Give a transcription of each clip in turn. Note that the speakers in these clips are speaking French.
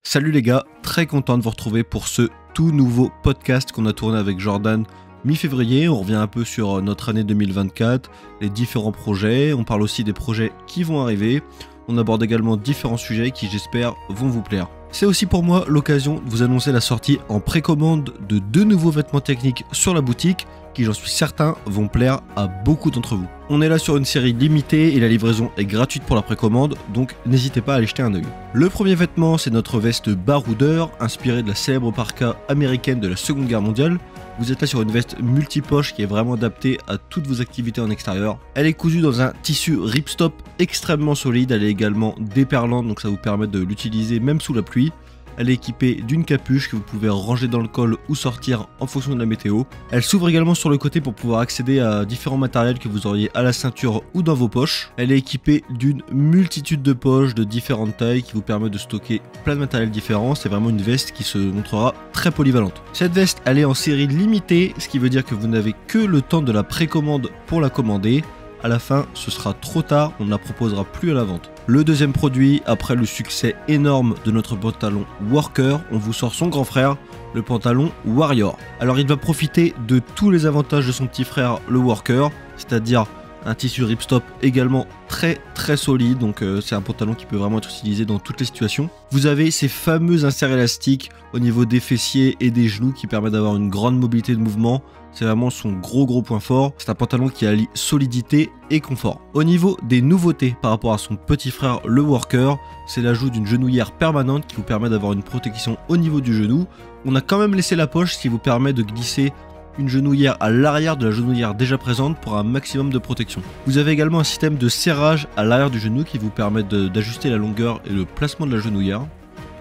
Salut les gars, très content de vous retrouver pour ce tout nouveau podcast qu'on a tourné avec Jordan mi-février. On revient un peu sur notre année 2024, les différents projets, on parle aussi des projets qui vont arriver. On aborde également différents sujets qui j'espère vont vous plaire. C'est aussi pour moi l'occasion de vous annoncer la sortie en précommande de 2 nouveaux vêtements techniques sur la boutique qui, j'en suis certain, vont plaire à beaucoup d'entre vous. On est là sur une série limitée et la livraison est gratuite pour la précommande, donc n'hésitez pas à aller jeter un œil. Le premier vêtement, c'est notre veste baroudeur, inspirée de la célèbre parka américaine de la Seconde Guerre mondiale. Vous êtes là sur une veste multipoche qui est vraiment adaptée à toutes vos activités en extérieur. Elle est cousue dans un tissu ripstop extrêmement solide, elle est également déperlante, donc ça vous permet de l'utiliser même sous la pluie. Elle est équipée d'une capuche que vous pouvez ranger dans le col ou sortir en fonction de la météo. Elle s'ouvre également sur le côté pour pouvoir accéder à différents matériels que vous auriez à la ceinture ou dans vos poches. Elle est équipée d'une multitude de poches de différentes tailles qui vous permet de stocker plein de matériels différents. C'est vraiment une veste qui se montrera très polyvalente. Cette veste, elle est en série limitée, ce qui veut dire que vous n'avez que le temps de la précommande pour la commander. À la fin, ce sera trop tard, on ne la proposera plus à la vente. Le deuxième produit, après le succès énorme de notre pantalon Worker, on vous sort son grand frère, le pantalon Warrior. Alors il va profiter de tous les avantages de son petit frère, le Worker, c'est-à-dire un tissu ripstop également très solide, donc c'est un pantalon qui peut vraiment être utilisé dans toutes les situations. Vous avez ces fameux inserts élastiques au niveau des fessiers et des genoux qui permettent d'avoir une grande mobilité de mouvement. C'est vraiment son gros point fort. C'est un pantalon qui allie solidité et confort. Au niveau des nouveautés par rapport à son petit frère le Worker, c'est l'ajout d'une genouillère permanente qui vous permet d'avoir une protection au niveau du genou. On a quand même laissé la poche, ce qui vous permet de glisser une genouillère à l'arrière de la genouillère déjà présente pour un maximum de protection. Vous avez également un système de serrage à l'arrière du genou qui vous permet d'ajuster la longueur et le placement de la genouillère.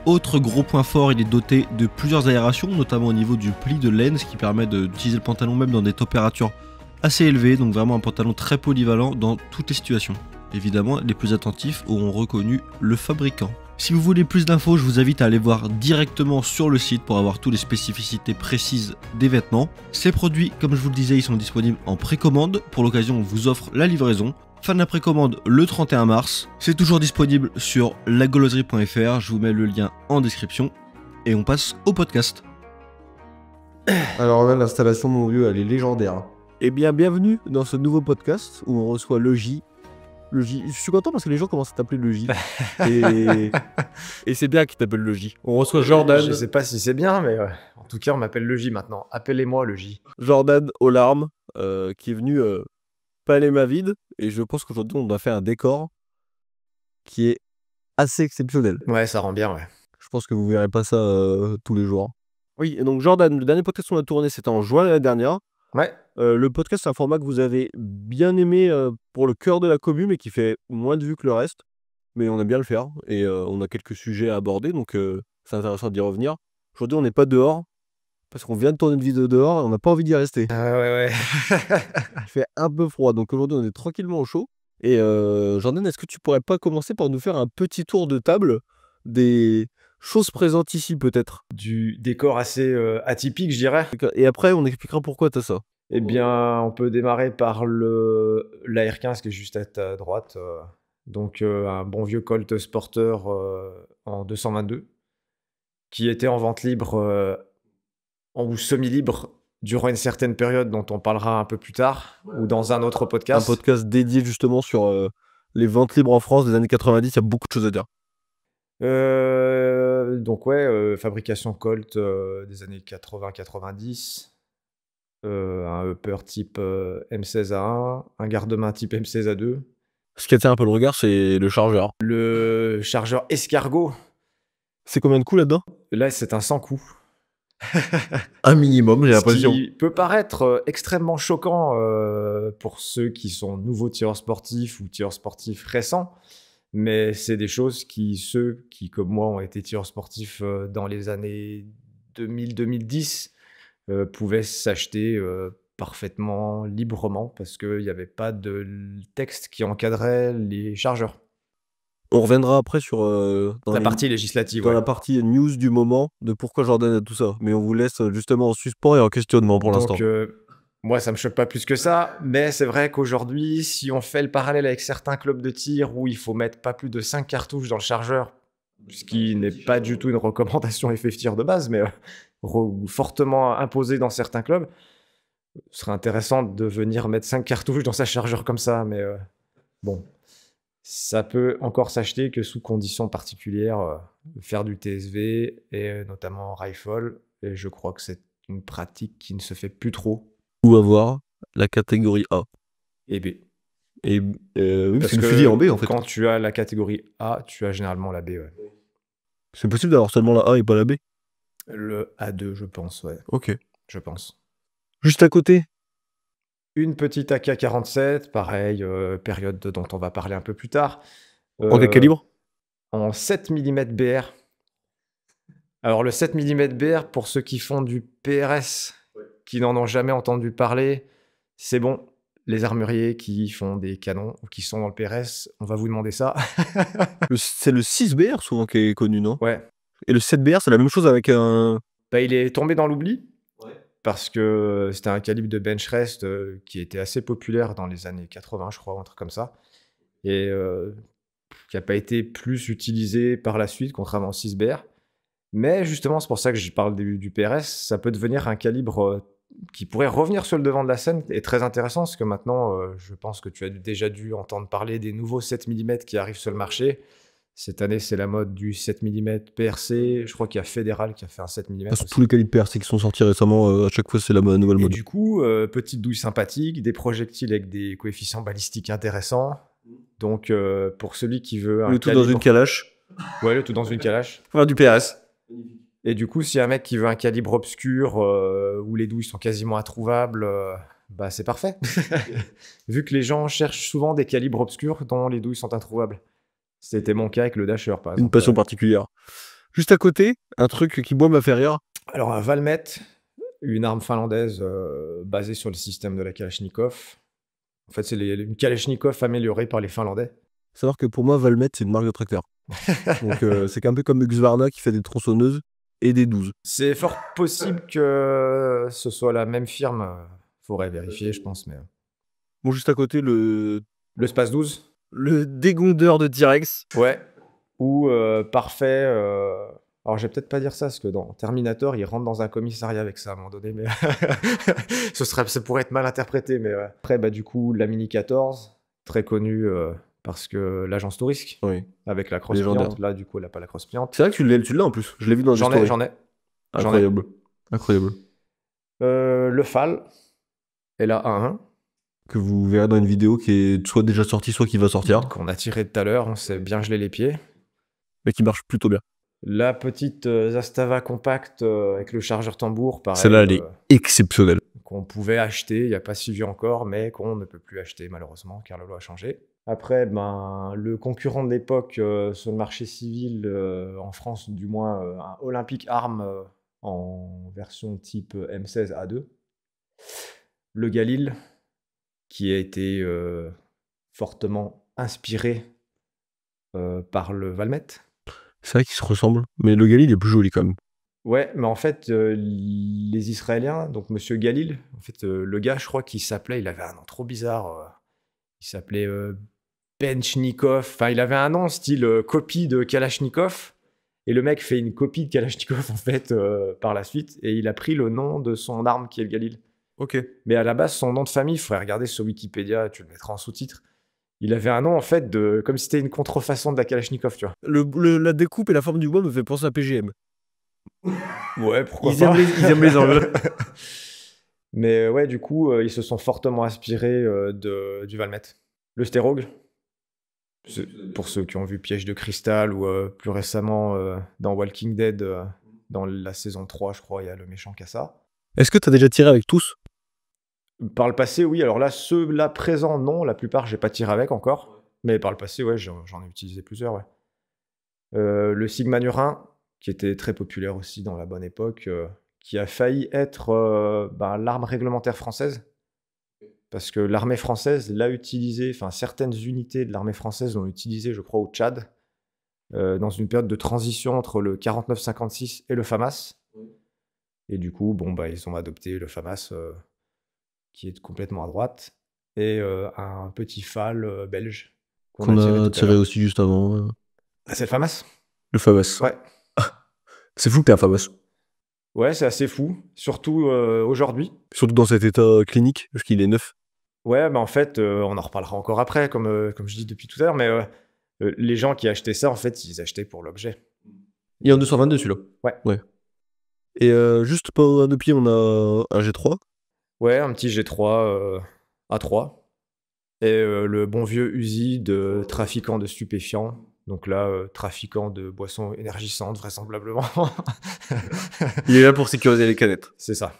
Autre gros point fort, il est doté de plusieurs aérations, notamment au niveau du pli de laine, ce qui permet d'utiliser le pantalon même dans des températures assez élevées, donc vraiment un pantalon très polyvalent dans toutes les situations. Évidemment, les plus attentifs auront reconnu le fabricant. Si vous voulez plus d'infos, je vous invite à aller voir directement sur le site pour avoir toutes les spécificités précises des vêtements. Ces produits, comme je vous le disais, ils sont disponibles en précommande. Pour l'occasion, on vous offre la livraison. Fin de la précommande le 31 mars. C'est toujours disponible sur lagauloiserie.fr. Je vous mets le lien en description. Et on passe au podcast. Alors là, l'installation de mon vieux, elle est légendaire. Eh bien, bienvenue dans ce nouveau podcast où on reçoit le J. Le J. Je suis content parce que les gens commencent à t'appeler le J. Et c'est bien qu'ils t'appellent le J. On reçoit Jordan. Je sais pas si c'est bien, mais en tout cas, on m'appelle le J maintenant. Appelez-moi le J. Jordan aux larmes, qui est venu pas les mains vides. Et je pense qu'aujourd'hui, on a fait un décor qui est assez exceptionnel. Ouais, ça rend bien, ouais. Je pense que vous verrez pas ça tous les jours. Oui, et donc Jordan, le dernier podcast qu'on a tourné, c'était en juin l'année dernière. Ouais. Le podcast, c'est un format que vous avez bien aimé pour le cœur de la commune, mais qui fait moins de vues que le reste. Mais on aime bien le faire. Et on a quelques sujets à aborder, donc c'est intéressant d'y revenir. Aujourd'hui, on n'est pas dehors, parce qu'on vient de tourner une vidéo dehors et on n'a pas envie d'y rester. Ouais. Il fait un peu froid, donc aujourd'hui, on est tranquillement au chaud. Et Jordan, est-ce que tu pourrais pas commencer par nous faire un petit tour de table des choses présentes ici, peut-être? Du décor assez atypique, je dirais. Et après, on expliquera pourquoi t'as ça. Eh bien, on peut démarrer par l'AR15 qui est juste à ta droite. Donc, un bon vieux Colt Sporter en 222 qui était en vente libre ou semi-libre durant une certaine période dont on parlera un peu plus tard ou dans un autre podcast. Un podcast dédié justement sur les ventes libres en France des années 90, il y a beaucoup de choses à dire. Donc ouais, fabrication Colt des années 80-90. Un upper type M16A1, un garde-main type M16A2. Ce qui attire un peu le regard, c'est le chargeur. Le chargeur escargot. C'est combien de coups là-dedans? Là, c'est un 100 coups. Un minimum, j'ai l'impression. Ce qui peut paraître extrêmement choquant pour ceux qui sont nouveaux tireurs sportifs ou tireurs sportifs récents. Mais c'est des choses ceux qui, comme moi, ont été tireurs sportifs dans les années 2000-2010, pouvaient s'acheter parfaitement librement parce qu'il n'y avait pas de texte qui encadrait les chargeurs. On reviendra après sur la partie législative. Dans la partie news du moment de pourquoi Jordan a tout ça. Mais on vous laisse justement en suspens et en questionnement pour l'instant. Donc, moi, ça me choque pas plus que ça. Mais c'est vrai qu'aujourd'hui, si on fait le parallèle avec certains clubs de tir où il faut mettre pas plus de 5 cartouches dans le chargeur ce qui n'est pas du tout une recommandation FF-Tier de base, mais fortement imposée dans certains clubs. Ce serait intéressant de venir mettre 5 cartouches dans sa chargeur comme ça, mais bon, ça peut encore s'acheter que sous conditions particulières, faire du TSV et notamment rifle, et je crois que c'est une pratique qui ne se fait plus trop. Ou avoir la catégorie A. Et B. Et oui, Parce c'est le que fusil en B en fait. quand tu as la catégorie A, tu as généralement la B, ouais. C'est possible d'avoir seulement la A et pas la B. Le A2, je pense, ouais. Ok. Je pense. Juste à côté. Une petite AK-47, pareil, période dont on va parler un peu plus tard. En quel calibre? En 7 mm BR. Alors le 7 mm BR, pour ceux qui font du PRS, qui n'en ont jamais entendu parler, c'est bon. Les armuriers qui font des canons ou qui sont dans le PRS, on va vous demander ça. C'est le 6BR souvent qui est connu, non? Ouais. Et le 7BR, c'est la même chose avec un... Bah, il est tombé dans l'oubli. Parce que c'était un calibre de bench rest qui était assez populaire dans les années 80, je crois, un truc comme ça. Et qui n'a pas été plus utilisé par la suite, contrairement au 6BR. Mais justement, c'est pour ça que je parle du PRS. Ça peut devenir un calibre qui pourrait revenir sur le devant de la scène et très intéressant, parce que maintenant, je pense que tu as déjà dû entendre parler des nouveaux 7 mm qui arrivent sur le marché. Cette année, c'est la mode du 7 mm PRC. Je crois qu'il y a Fédéral qui a fait un 7 mm. Tous les calibres PRC qui sont sortis récemment, à chaque fois, c'est la nouvelle Et mode. du coup, petite douille sympathique, des projectiles avec des coefficients balistiques intéressants. Donc, pour celui qui veut un Le tout calibre... dans une calache. Ouais, le tout dans une calache. Enfin, du PRS. Et du coup, si un mec qui veut un calibre obscur où les douilles sont quasiment introuvables, bah c'est parfait. Vu que les gens cherchent souvent des calibres obscurs dont les douilles sont introuvables. C'était mon cas avec le Dasher, par exemple. Une passion particulière. Juste à côté, un truc qui, moi, m'a fait rire. Alors, un Valmet, une arme finlandaise basée sur le système de la Kalachnikov. En fait, c'est une Kalachnikov améliorée par les Finlandais. Savoir que pour moi, Valmet, c'est une marque de tracteur. Donc, c'est un peu comme Husqvarna qui fait des tronçonneuses et des 12. C'est fort possible que ce soit la même firme. Faudrait vérifier, je pense. Mais... Bon, juste à côté, le Space 12. Le dégondeur de T-Rex. Ouais. Ou parfait. Alors, je vais peut-être pas dire ça, parce que dans Terminator, il rentre dans un commissariat avec ça à un moment donné, mais ça pourrait être mal interprété. Mais ouais. Après, bah, du coup, la Mini 14, très connue parce que l'agence Touriste, oui, avec la crosse pliante. Là, du coup, elle n'a pas la crosse pliante. C'est vrai que tu l'as en plus. Je l'ai vu dans J'en ai. Incroyable. Incroyable. Le FAL, elle a un 1. Que vous verrez dans une vidéo qui est soit déjà sortie, soit qui va sortir. Qu'on a tiré tout à l'heure, on s'est bien gelé les pieds. Mais qui marche plutôt bien. La petite Zastava compacte avec le chargeur tambour, pareil. Celle-là, elle est exceptionnelle. Qu'on pouvait acheter, il n'y a pas si vieux encore, mais qu'on ne peut plus acheter malheureusement, car la loi a changé. Après, ben, le concurrent de l'époque sur le marché civil, en France du moins, un Olympic Arm en version type M16A2. Le Galil, qui a été fortement inspiré par le Valmet. C'est vrai qu'ils se ressemblent, mais le Galil est plus joli quand même. Ouais, mais en fait, les Israéliens, donc Monsieur Galil, en fait, le gars, je crois qu'il s'appelait, il avait un nom trop bizarre, il s'appelait Benchnikov, enfin, il avait un nom style copie de Kalachnikov, et le mec fait une copie de Kalachnikov, en fait, par la suite, et il a pris le nom de son arme qui est le Galil. Ok. Mais à la base, son nom de famille, il faudrait regarder sur Wikipédia, tu le mettras en sous-titre. Il avait un nom, en fait, comme si c'était une contrefaçon de la Kalachnikov, tu vois. La découpe et la forme du bois me fait penser à PGM. Ouais, pourquoi ils pas. Ils aiment les angles. Mais ouais, du coup, ils se sont fortement inspirés du Valmet. Le Stérogue, pour ceux qui ont vu Piège de Cristal, ou plus récemment dans Walking Dead, dans la saison 3, je crois, il y a le méchant qui a ça. Est-ce que tu as déjà tiré avec tous? Par le passé, oui. Alors là, ceux-là présents, non. La plupart, j'ai pas tiré avec encore. Mais par le passé, ouais, j'en ai utilisé plusieurs, ouais. Le Sigma Nurin, qui était très populaire aussi dans la bonne époque, qui a failli être l'arme réglementaire française. Parce que l'armée française l'a utilisé, enfin certaines unités de l'armée française l'ont utilisé, je crois, au Tchad, dans une période de transition entre le 49-56 et le FAMAS. Et du coup, bon, bah, ils ont adopté le FAMAS, qui est complètement à droite, et un petit FAL belge. Qu'on a tiré aussi juste avant. Ah, c'est le FAMAS? Le Famas. Ouais. C'est fou que t'aies un Famas. Ouais, c'est assez fou, surtout aujourd'hui. Surtout dans cet état clinique, parce qu'il est neuf. Ouais, mais en fait, on en reparlera encore après, comme je dis depuis tout à l'heure, mais les gens qui achetaient ça, en fait, ils achetaient pour l'objet. Il est en 222 celui-là. Ouais. Et juste pour un de pied, on a un G3. Ouais, un petit G3 A3. Et le bon vieux Uzi de trafiquant de stupéfiants. Donc là, trafiquant de boissons énergisantes, vraisemblablement. Il est là pour sécuriser les canettes. C'est ça.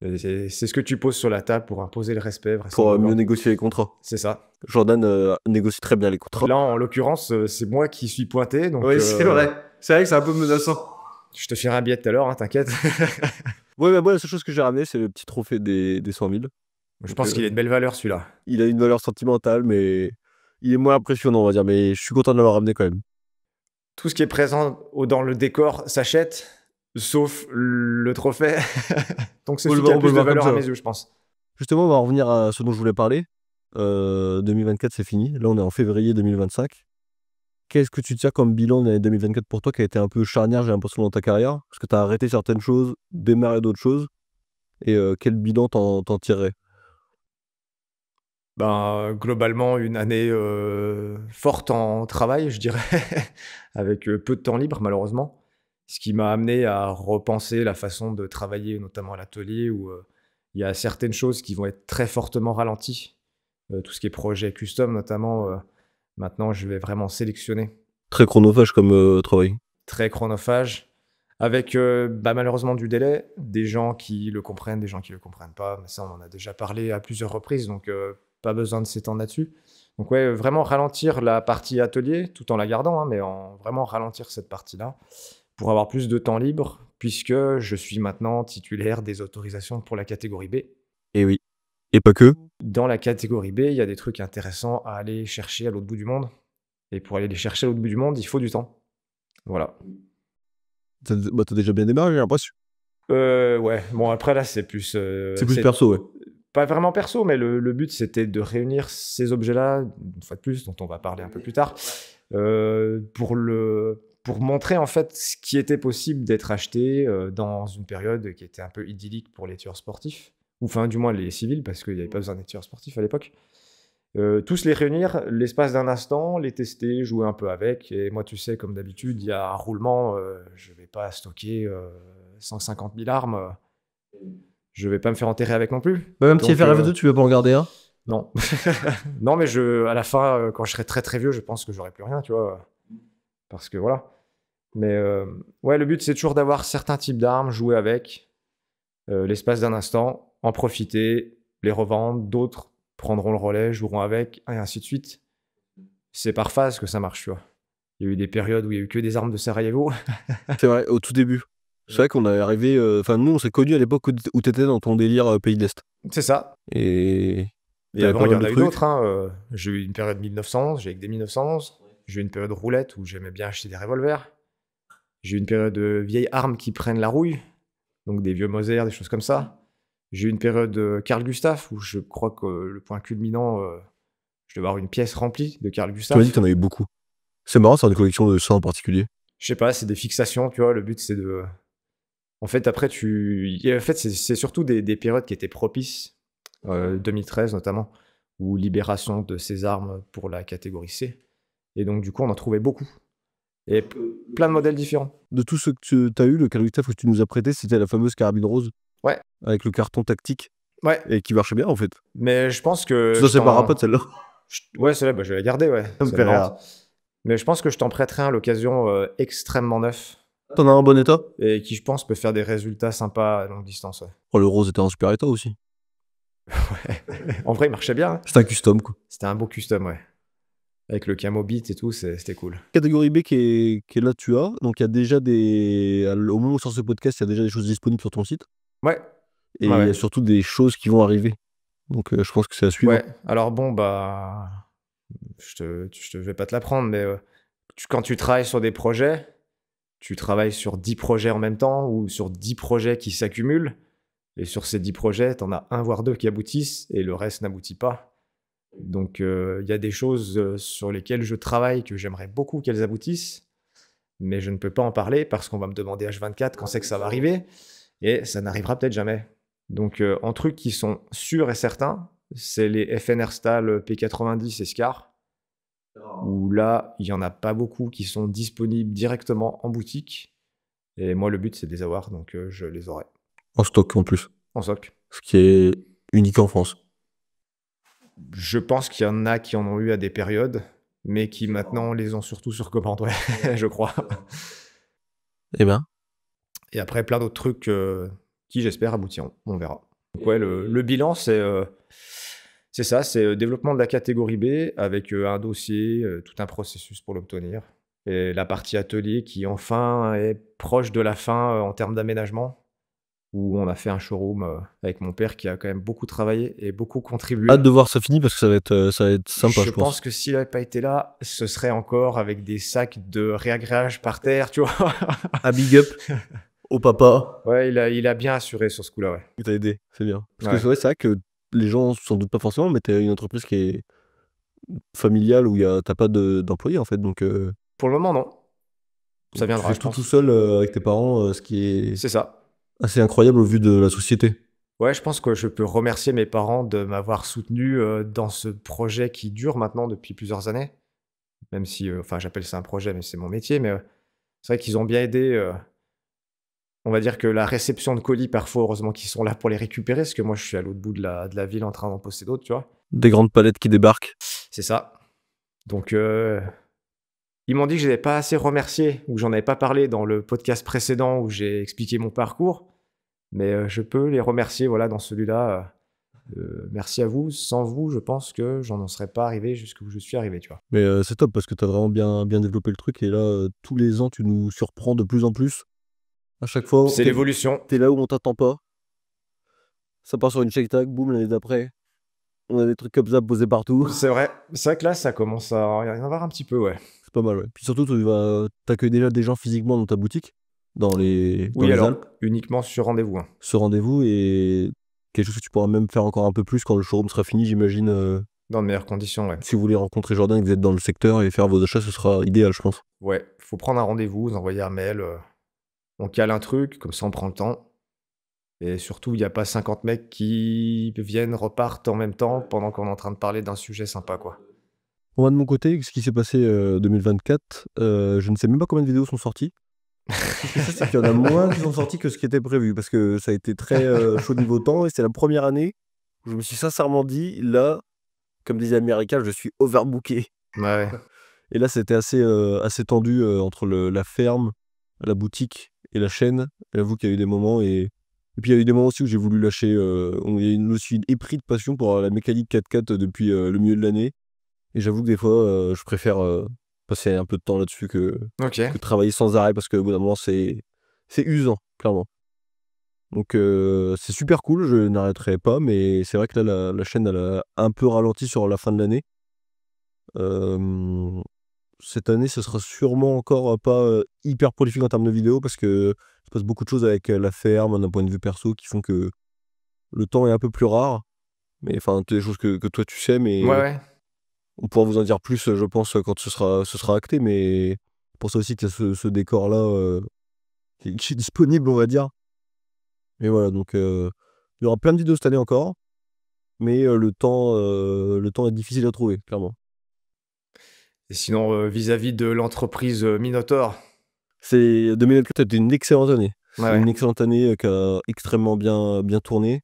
Et c'est ce que tu poses sur la table pour imposer le respect, Pour vraisemblablement. mieux négocier les contrats. C'est ça. Jordan négocie très bien les contrats. Là, en l'occurrence, c'est moi qui suis pointé. Donc, Oui, c'est vrai. C'est vrai que c'est un peu menaçant. Je te ferai un billet tout à l'heure, hein, t'inquiète. Ouais, mais moi, la seule chose que j'ai ramené, c'est le petit trophée des 100 000. Je pense qu'il a une belle valeur, celui-là. Il a une valeur sentimentale, mais il est moins impressionnant, on va dire. Mais je suis content de l'avoir ramené quand même. Tout ce qui est présent dans le décor s'achète, sauf le trophée. Donc c'est On celui le qui a voit- le on peut plus le de voir comme valeur à ça. mes yeux, je pense. Justement, on va revenir à ce dont je voulais parler. 2024, c'est fini. Là, on est en février 2025. Qu'est-ce que tu tiens comme bilan de l'année 2024 pour toi qui a été un peu charnière, j'ai l'impression, dans ta carrière? Parce que tu as arrêté certaines choses, démarré d'autres choses. Et quel bilan t'en tirerais? Ben, globalement, une année forte en travail, je dirais, avec peu de temps libre, malheureusement. Ce qui m'a amené à repenser la façon de travailler, notamment à l'atelier, où il y a certaines choses qui vont être très fortement ralenties. Tout ce qui est projet custom, notamment, maintenant, je vais vraiment sélectionner. Très chronophage comme travail. Très chronophage, avec malheureusement du délai, des gens qui le comprennent, des gens qui le comprennent pas, mais ça on en a déjà parlé à plusieurs reprises, donc pas besoin de s'étendre là-dessus. Donc ouais, vraiment ralentir la partie atelier, tout en la gardant, hein, mais vraiment ralentir cette partie-là, pour avoir plus de temps libre, puisque je suis maintenant titulaire des autorisations pour la catégorie B. Et oui. Et pas que. Dans la catégorie B, il y a des trucs intéressants à aller chercher à l'autre bout du monde, et pour aller les chercher à l'autre bout du monde, il faut du temps. Voilà. T'as déjà bien démarré, j'ai l'impression. Ouais, bon après là c'est plus... C'est plus perso, ouais. Pas vraiment perso, mais le but c'était de réunir ces objets-là, une fois de plus, dont on va parler un peu plus tard, pour montrer en fait ce qui était possible d'être acheté dans une période qui était un peu idyllique pour les tueurs sportifs, ou enfin du moins les civils, parce qu'il n'y avait pas besoin des tueurs sportifs à l'époque. Tous les réunir, l'espace d'un instant, les tester, jouer un peu avec. Et moi, tu sais, comme d'habitude, il y a un roulement. Je vais pas stocker 150 000 armes. Je vais pas me faire enterrer avec non plus. Même petit Donc, FRF2, tu veux pas en garder un? Non. Non, mais à la fin, quand je serai très très vieux, je pense que j'aurai plus rien, tu vois. Parce que voilà. Mais ouais, le but, c'est toujours d'avoir certains types d'armes, jouer avec, l'espace d'un instant, en profiter, les revendre, d'autres prendront le relais, joueront avec, et ainsi de suite. C'est par phase que ça marche, tu vois. Il y a eu des périodes où il y a eu que des armes de Sarajevo. C'est vrai, au tout début. C'est vrai qu'on est arrivé... Enfin, nous, on s'est connus à l'époque où t'étais dans ton délire pays de l'Est. C'est ça. Et Et avant, il y en a eu trucs. d'autres. Hein. J'ai eu une période 1911, j'ai eu des 1911. J'ai eu une période roulette où j'aimais bien acheter des revolvers. J'ai eu une période de vieilles armes qui prennent la rouille, donc des vieux Moser, des choses comme ça. J'ai eu une période Carl Gustaf où je crois que le point culminant, je devais avoir une pièce remplie de Carl Tu Gustaf. m'as dit que t'en avais beaucoup. C'est marrant, c'est une collection de ça en particulier. Je sais pas, c'est des fixations, tu vois. Le but, c'est de. En fait, après, en fait, c'est surtout des périodes qui étaient propices, 2013 notamment, ou libération de ces armes pour la catégorie C. Et donc, du coup, on en trouvait beaucoup. Et plein de modèles différents. De tout ce que tu as eu, le Carl Gustaf que tu nous as prêté, c'était la fameuse carabine rose. Ouais. Avec le carton tactique. Ouais. Et qui marchait bien, en fait. Mais je pense que. Ça, c'est par rapport celle-là. Ouais, celle-là, bah, je vais la garder, ouais. Ça me fait rire. Mais je pense que je t'en prêterai un à l'occasion extrêmement neuf. T'en as un bon état? Et qui, je pense, peut faire des résultats sympas à longue distance, ouais. Oh, le rose était en super état aussi. Ouais. En vrai, il marchait bien. Hein. C'était un custom, quoi. C'était un beau custom, ouais. Avec le camo beat et tout, c'était cool. Catégorie B qui est là, tu as. Donc, il y a déjà au moment où sort ce podcast, il y a déjà des choses disponibles sur ton site. Ouais. Et il y a surtout des choses qui vont arriver. Donc, je pense que c'est à suivre. Ouais. Alors, bon, bah. Je vais pas te l'apprendre, mais quand tu travailles sur des projets, tu travailles sur 10 projets en même temps ou sur 10 projets qui s'accumulent. Et sur ces 10 projets, t'en as un voire deux qui aboutissent et le reste n'aboutit pas. Donc, il y a des choses sur lesquelles je travaille que j'aimerais beaucoup qu'elles aboutissent. mais je ne peux pas en parler parce qu'on va me demander H24 quand c'est que ça va arriver, et ça n'arrivera peut-être jamais. Donc, en trucs qui sont sûrs et certains, c'est les FNR Stahl P90 et Scar, où là, il n'y en a pas beaucoup qui sont disponibles directement en boutique. Et moi, le but, c'est de les avoir, donc je les aurai En stock en plus. en stock. Ce qui est unique en France. Je pense qu'il y en a qui en ont eu à des périodes, mais qui maintenant les ont surtout sur commande, ouais, je crois. Eh ben. Et après, plein d'autres trucs qui, j'espère, aboutiront. On verra. Donc, ouais, le bilan, c'est ça, c'est développement de la catégorie B avec un dossier, tout un processus pour l'obtenir. Et la partie atelier qui, enfin, est proche de la fin en termes d'aménagement, où on a fait un showroom avec mon père qui a quand même beaucoup travaillé et beaucoup contribué. Hâte de voir ça fini parce que ça va être sympa, Je pense que s'il n'avait pas été là, ce serait encore avec des sacs de réagréage par terre, tu vois. Un big up au papa Ouais, il a bien assuré sur ce coup-là, ouais. qui t'a aidé, c'est bien. Parce Ouais. que c'est vrai que les gens s'en doutent pas forcément, mais t'as une entreprise qui est familiale où t'as pas d'employés en fait, donc Pour le moment, non. Ça tu viendra, fais je tout pense. tout seul avec tes parents, ce qui est C'est ça. assez incroyable au vu de la société. Ouais, je pense que je peux remercier mes parents de m'avoir soutenu dans ce projet qui dure maintenant depuis plusieurs années. Même si, enfin, j'appelle ça un projet, mais c'est mon métier. Mais c'est vrai qu'ils ont bien aidé. On va dire que la réception de colis, parfois, heureusement qu'ils sont là pour les récupérer, parce que moi, je suis à l'autre bout de la ville en train d'en poster d'autres, tu vois. Des grandes palettes qui débarquent. C'est ça. Donc, ils m'ont dit que je n'avais pas assez remercié, ou que j'en avais pas parlé dans le podcast précédent où j'ai expliqué mon parcours. Mais je peux les remercier, voilà, dans celui-là. Merci à vous. Sans vous, je pense que j'en serais pas arrivé jusqu'où je suis arrivé, tu vois. Mais c'est top parce que t'as vraiment bien développé le truc et là, tous les ans, tu nous surprends de plus en plus. À chaque fois, C'est l'évolution. t'es là où on t'attend pas. Ça part sur une shake tag, boum, l'année d'après. On a des trucs comme ça posés partout. C'est vrai. C'est vrai que là, ça commence à y en avoir un petit peu, ouais. C'est pas mal, ouais. Puis surtout, t'accueilles déjà des gens physiquement dans ta boutique, dans les Oui, alors, Alpes, uniquement sur rendez-vous, hein. ce rendez-vous et quelque chose que tu pourras même faire encore un peu plus quand le showroom sera fini, j'imagine. Dans de meilleures conditions, ouais. Si vous voulez rencontrer Jordan et que vous êtes dans le secteur et faire vos achats, ce sera idéal, je pense. Ouais, faut prendre un rendez-vous, vous envoyer un mail, on cale un truc, comme ça on prend le temps. Et surtout, il n'y a pas 50 mecs qui viennent, repartent en même temps pendant qu'on est en train de parler d'un sujet sympa, quoi. Moi, de mon côté, ce qui s'est passé 2024, je ne sais même pas combien de vidéos sont sorties. Ce que je sais, c'est qu'il y en a moins qui sont sorties que ce qui était prévu parce que ça a été très chaud niveau temps et c'est la première année où je me suis sincèrement dit, là, comme disait Américain, je suis overbooké. Ouais. Et là, c'était assez tendu entre la ferme, la boutique et la chaîne. J'avoue qu'il y a eu des moments et puis il y a eu des moments aussi où j'ai voulu lâcher. Il y a eu aussi épris de passion pour la mécanique 4x4 depuis le milieu de l'année. Et j'avoue que des fois, je préfère passer un peu de temps là-dessus que Ok. travailler sans arrêt parce qu'au bout d'un moment, c'est usant, clairement. Donc c'est super cool, je n'arrêterai pas, mais c'est vrai que là, la chaîne, elle a un peu ralenti sur la fin de l'année. Cette année, ce sera sûrement encore pas hyper prolifique en termes de vidéos parce que il se passe beaucoup de choses avec la ferme d'un point de vue perso qui font que le temps est un peu plus rare. Mais enfin, des choses que toi tu sais, mais Ouais, ouais. on pourra vous en dire plus, je pense, quand ce sera acté. Mais pour ça aussi qu'il y a ce décor-là qui est disponible, on va dire. Mais voilà, donc il y aura plein de vidéos cette année encore. Mais le temps est difficile à trouver, clairement. Et sinon, vis-à-vis de l'entreprise Minotaur, 2024 a été une excellente année. ouais, C'est ouais. une excellente année qui a extrêmement bien tourné.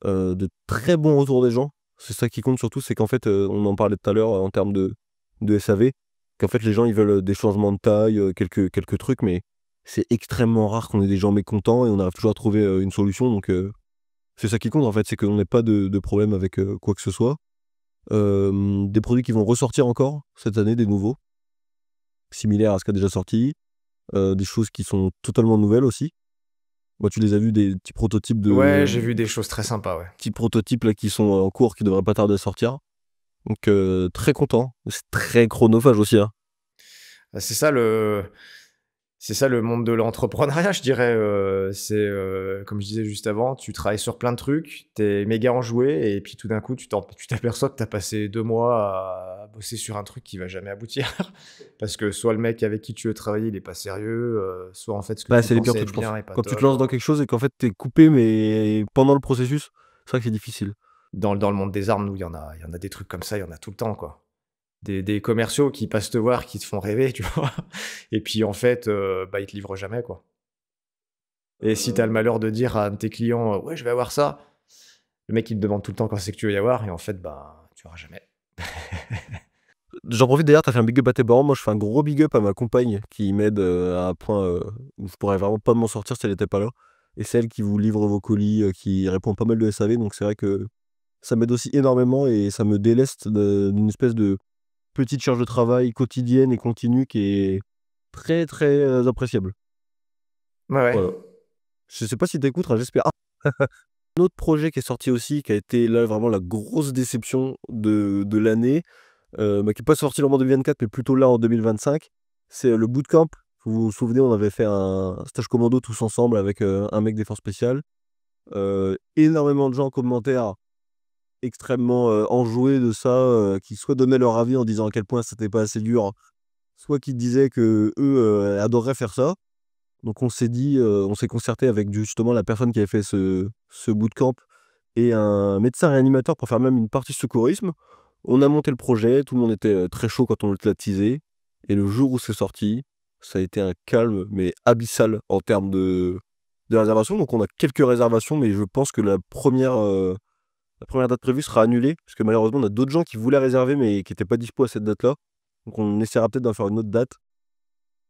De très bons retours des gens. C'est ça qui compte surtout, c'est qu'en fait, on en parlait tout à l'heure en termes de SAV, qu'en fait les gens ils veulent des changements de taille, quelques trucs, mais c'est extrêmement rare qu'on ait des gens mécontents et on arrive toujours à trouver une solution. Donc c'est ça qui compte en fait, c'est qu'on n'ait pas de problème avec quoi que ce soit. Des produits qui vont ressortir encore cette année, des nouveaux, similaires à ce qui a déjà sorti. Des choses qui sont totalement nouvelles aussi. Moi, tu les as vus, des petits prototypes Ouais, j'ai vu des choses très sympas, ouais. petits prototypes là, qui sont en cours, qui devraient pas tarder à sortir. Donc très content. C'est très chronophage aussi. Hein. Bah, c'est ça le monde de l'entrepreneuriat, je dirais. Comme je disais juste avant, tu travailles sur plein de trucs, t'es méga enjoué, et puis tout d'un coup, tu t'aperçois que t'as passé 2 mois à bosser sur un truc qui va jamais aboutir. Parce que soit le mec avec qui tu veux travailler, il est pas sérieux, soit en fait ce que tu C'est les pires pensais trucs, être je pense. bien est pas Quand tu te top. lances dans quelque chose et qu'en fait, t'es coupé, mais pendant le processus, c'est vrai que c'est difficile. Dans le monde des armes, nous, il y en a des trucs comme ça, il y en a tout le temps, quoi. Des commerciaux qui passent te voir, qui te font rêver, tu vois. Et puis en fait, ils te livrent jamais, quoi. Et si t'as le malheur de dire à un de tes clients, ouais, je vais avoir ça, le mec il te demande tout le temps quand c'est que tu veux y avoir, et en fait, tu auras jamais. J'en profite d'ailleurs, t'as fait un big up à tes parents. Moi, je fais un gros big up à ma compagne qui m'aide à un point où je pourrais vraiment pas m'en sortir si elle était pas là. Et c'est elle qui vous livre vos colis, qui répond pas mal de SAV. Donc c'est vrai que ça m'aide aussi énormément et ça me déleste d'une espèce de petite charge de travail quotidienne et continue qui est très très appréciable. Ouais. Voilà. Je sais pas si t'écoutes, j'espère. Un autre projet qui est sorti aussi, qui a été là vraiment la grosse déception de l'année, qui n'est pas sorti en 2024, mais plutôt là en 2025, c'est le bootcamp. Vous vous souvenez, on avait fait un stage commando tous ensemble avec un mec des forces spéciales. Énormément de gens en commentaire extrêmement enjoués de ça, qui soit donnaient leur avis en disant à quel point c'était pas assez dur, soit qui disaient que eux adoreraient faire ça. Donc on s'est dit, on s'est concerté avec justement la personne qui avait fait ce bootcamp et un médecin réanimateur pour faire même une partie secourisme. On a monté le projet, tout le monde était très chaud quand on l'a teasé. Et le jour où c'est sorti, ça a été un calme, mais abyssal en termes de réservation. Donc on a quelques réservations, mais je pense que la première date prévue sera annulée. Parce que malheureusement, on a d'autres gens qui voulaient réserver, mais qui n'étaient pas dispo à cette date-là. Donc on essaiera peut-être d'en faire une autre date.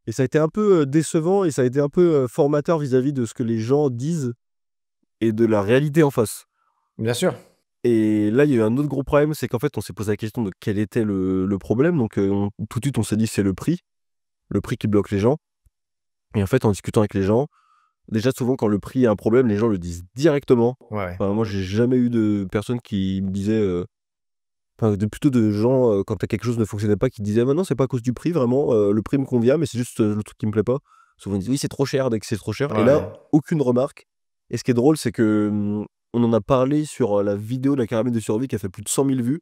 Et ça a été un peu décevant et ça a été un peu formateur vis-à-vis de ce que les gens disent et de la réalité en face. Bien sûr. Et là, il y a eu un autre gros problème, c'est qu'en fait, on s'est posé la question de quel était le problème. Donc, tout de suite, on s'est dit c'est le prix qui bloque les gens. Et en fait, en discutant avec les gens, déjà, souvent, quand le prix est un problème, les gens le disent directement. Ouais. Enfin, moi, j'ai jamais eu de personnes qui me disaient. Plutôt de gens, quand quelque chose ne fonctionnait pas, qui disaient non, c'est pas à cause du prix, vraiment, le prix me convient, mais c'est juste le truc qui me plaît pas. Souvent, ils disent oui, c'est trop cher dès que c'est trop cher. Et là, Ouais. aucune remarque. Et ce qui est drôle, c'est que on en a parlé sur la vidéo de la caravane de survie qui a fait plus de 100 000 vues.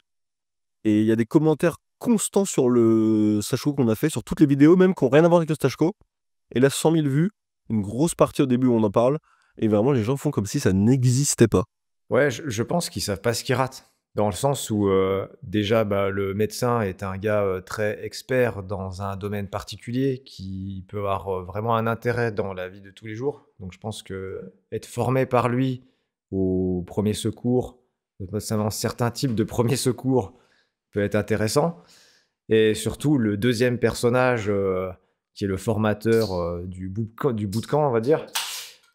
Et il y a des commentaires constants sur le Stashco qu'on a fait, sur toutes les vidéos, même qui n'ont rien à voir avec le Stashco. Et là, 100 000 vues, une grosse partie au début où on en parle. Et vraiment, les gens font comme si ça n'existait pas. Ouais, je pense qu'ils savent pas ce qu'ils ratent. Dans le sens où, déjà, le médecin est un gars très expert dans un domaine particulier qui peut avoir vraiment un intérêt dans la vie de tous les jours. Donc, je pense que être formé par lui au premier secours, notamment certains types de premiers secours, peut être intéressant. Et surtout, le deuxième personnage, qui est le formateur du bootcamp, on va dire,